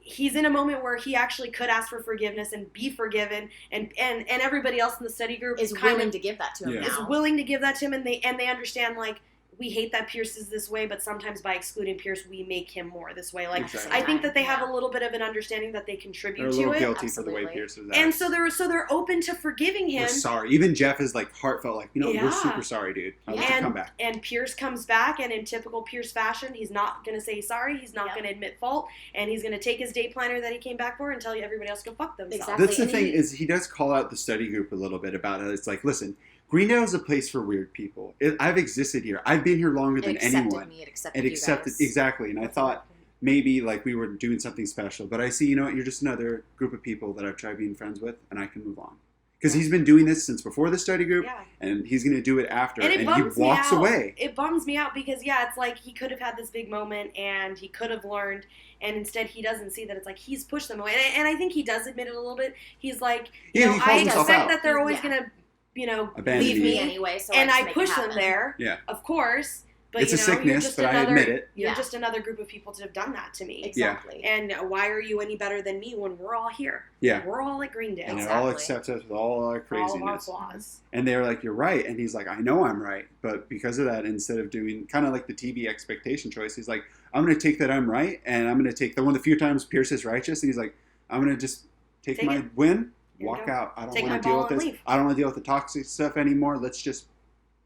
He's in a moment where he actually could ask for forgiveness and be forgiven, and everybody else in the study group is willing to give that to him. Is willing to give that to him, and and they understand, like, we hate that Pierce is this way, but sometimes by excluding Pierce, we make him more this way. Like, Exactly. I think that they have a little bit of an understanding that they contribute They're a to little it. guilty Absolutely. for the way Pierce is. And so they're open to forgiving him. We're sorry. Even Jeff is like heartfelt, like, we're Yeah. super sorry, dude. I want you to come back. And Pierce comes back, and in typical Pierce fashion, he's not going to say sorry. He's not going to admit fault, and he's going to take his day planner that he came back for and tell everybody else to go fuck themselves. Exactly. That's the And thing is he does call out the study group a little bit about it. It's like, listen, Greendale is a place for weird people. I've existed here. I've been here longer than anyone. Me, it accepted It you accepted guys. exactly. And I thought maybe like we were doing something special, but I see, you know what, you're just another group of people that I've tried being friends with, and I can move on. Because he's been doing this since before the study group, and he's going to do it after, and he walks away. It bums me out because, it's like he could have had this big moment, and he could have learned, and instead he doesn't see that it's like he's pushed them away. And I think he does admit it a little bit. He's like, he calls I himself expect out. that they're always going to, Abandon leave me anyway, so and I I just push make it them happen. there, Yeah. of course. But It's a you're sickness, just but I admit it. You're just another group of people to have done that to me. Exactly. And why are you any better than me when we're all here? Yeah. We're all at Greendale. And it all accepts us with all our craziness. All of our flaws. And they're like, you're right. And he's like, I know I'm right. But because of that, instead of doing kind of like the TV expectation choice, he's like, I'm going to take that I'm right. And I'm going to take one of the few times Pierce is righteous. And he's like, I'm going to just take my win, walk out. I don't want to deal with this. Leave. I don't want to deal with the toxic stuff anymore. Let's just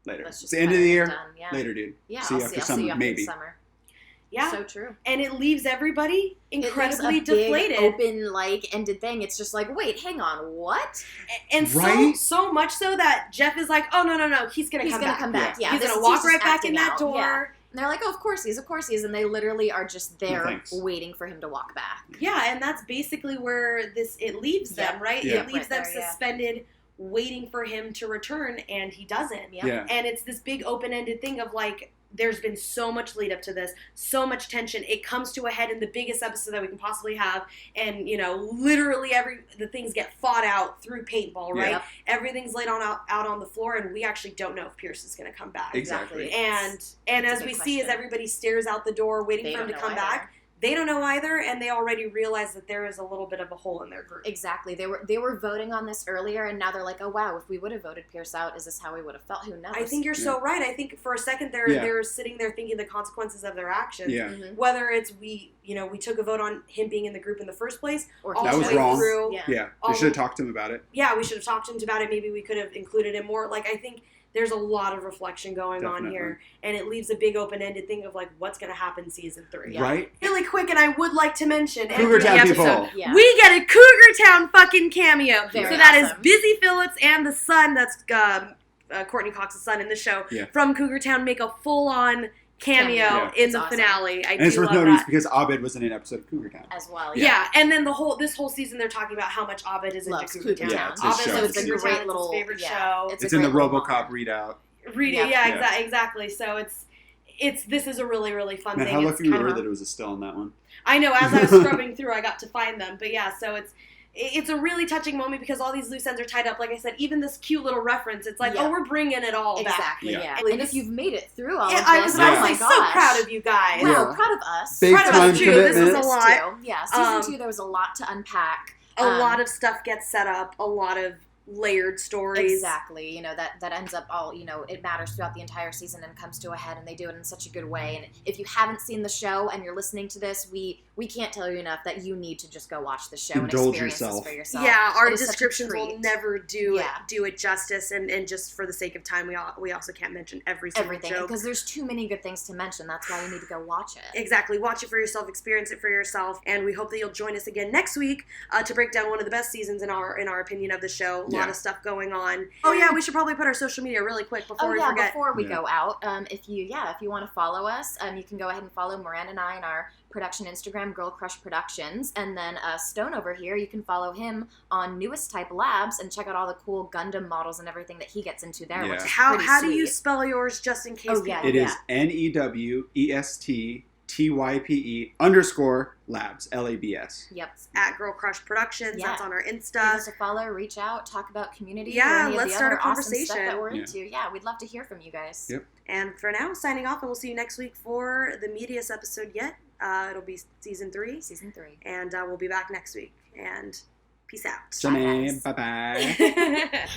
later. Let's just it's the end of the year. done. Yeah. Later, dude. Yeah, see you after summer, maybe. Summer. Yeah. So true. And it leaves everybody incredibly it leaves a deflated. big, open, ended thing. It's just like, wait, hang on, what? And Right? so much so that Jeff is like, oh, no, he's going to come back. Yeah, he's going to walk right back in that door. Yeah. And they're like, oh, of course he is. And they literally are just there thanks. waiting for him to walk back. Yeah, and that's basically where it leaves them, right? Yeah. It leaves them Right there, suspended, waiting for him to return, and he doesn't. Yeah. And it's this big open-ended thing of like, there's been so much lead up to this, so much tension. It comes to a head in the biggest episode that we can possibly have, and literally the things get fought out through paintball, right? Yep. Everything's laid out on the floor, and we actually don't know if Pierce is going to come back. Exactly. And It's as a we big see as question. everybody stares out the door waiting They for him to don't come know either. back, they don't know either, and they already realize that there is a little bit of a hole in their group. Exactly. They were voting on this earlier, and now they're like, oh, wow, if we would have voted Pierce out, is this how we would have felt? Who knows? I think you're so right. I think for a second they're sitting there thinking the consequences of their actions. Yeah. Mhm. Whether it's we took a vote on him being in the group in the first place, Or all That the was way wrong. through. Yeah. Yeah. All- We should have talked to him about it. Yeah, we should have talked to him about it. Maybe we could have included him more. Like, I think there's a lot of reflection going on Definitely. here, and it leaves a big open-ended thing of like what's going to happen season 3. Yeah. Right? Really quick, and I would like to mention Cougar after the Town people. episode, Yeah. we get a Cougar Town fucking cameo. Very so that is awesome. Busy Phillips and the son, that's Courtney Cox's son in the show, Yeah. from Cougar Town, make a full-on cameo Yeah. in It's the awesome. finale. I And it's do worth love noting that. because Abed was in an episode of Cougar Town. as well. Yeah, and then this whole season they're talking about how much Abed is into Loves Cougar Cougar Town. Yeah, it's his Abed show. loves So it's a Cougar great Town, little- it's his favorite yeah. show. It's a in the great little RoboCop moment. readout. Read Yeah. it, Yeah. Exactly. So this is a really, really fun Man, thing. how It's lucky we kind were of that it was a still on that one. I know, as I was scrubbing through, I got to find them. But yeah, so it's a really touching moment because all these loose ends are tied up. Like I said, even this cute little reference, it's like, Yeah. oh, we're bringing it all back. Exactly, Yeah. yeah. Like, And if you've made it through all of this, I was about oh to my say, so gosh. proud of you guys. Wow, Yeah. proud of us. Big Proud of us, time too. This is a commitment. lot. Yeah, season Um, 2, there was a lot to unpack. A lot of stuff gets set up, a lot of layered stories. Exactly. That ends up all, it matters throughout the entire season and comes to a head, and they do it in such a good way. And if you haven't seen the show and you're listening to this, we can't tell you enough that you need to just go watch the show Indulge and experience yourself. this for yourself. Yeah, our It is such a descriptions will treat. never do Yeah. it justice, and just for the sake of time, we also can't mention every single Everything, joke. because there's too many good things to mention. That's why you need to go watch it. Exactly. Watch it for yourself, experience it for yourself, and we hope that you'll join us again next week to break down one of the best seasons in our opinion of the show. A lot of stuff going on. Oh yeah, we should probably put our social media really quick before we forget. Before we Yeah. go out, if you want to follow us, you can go ahead and follow Miranda and I on our production Instagram, Girl Crush Productions, and then Stone over here, you can follow him on Newest Type Labs and check out all the cool Gundam models and everything that he gets into there. Yeah. Which is How pretty do you sweet. spell yours just in case? Oh, yeah. It is NEWESTTYPE_labs, LABS. Yep. At Girl Crush Productions. Yeah. That's on our Give Insta. us a follow, reach out, talk about community. Yeah, or any let's of the start other a awesome stuff conversation. that we're Yeah. into. Yeah, we'd love to hear from you guys. Yep. And for now, signing off, and we'll see you next week for the meatiest episode yet. It'll be season 3. Season 3. And we'll be back next week. And peace out. Janine, guys. bye-bye.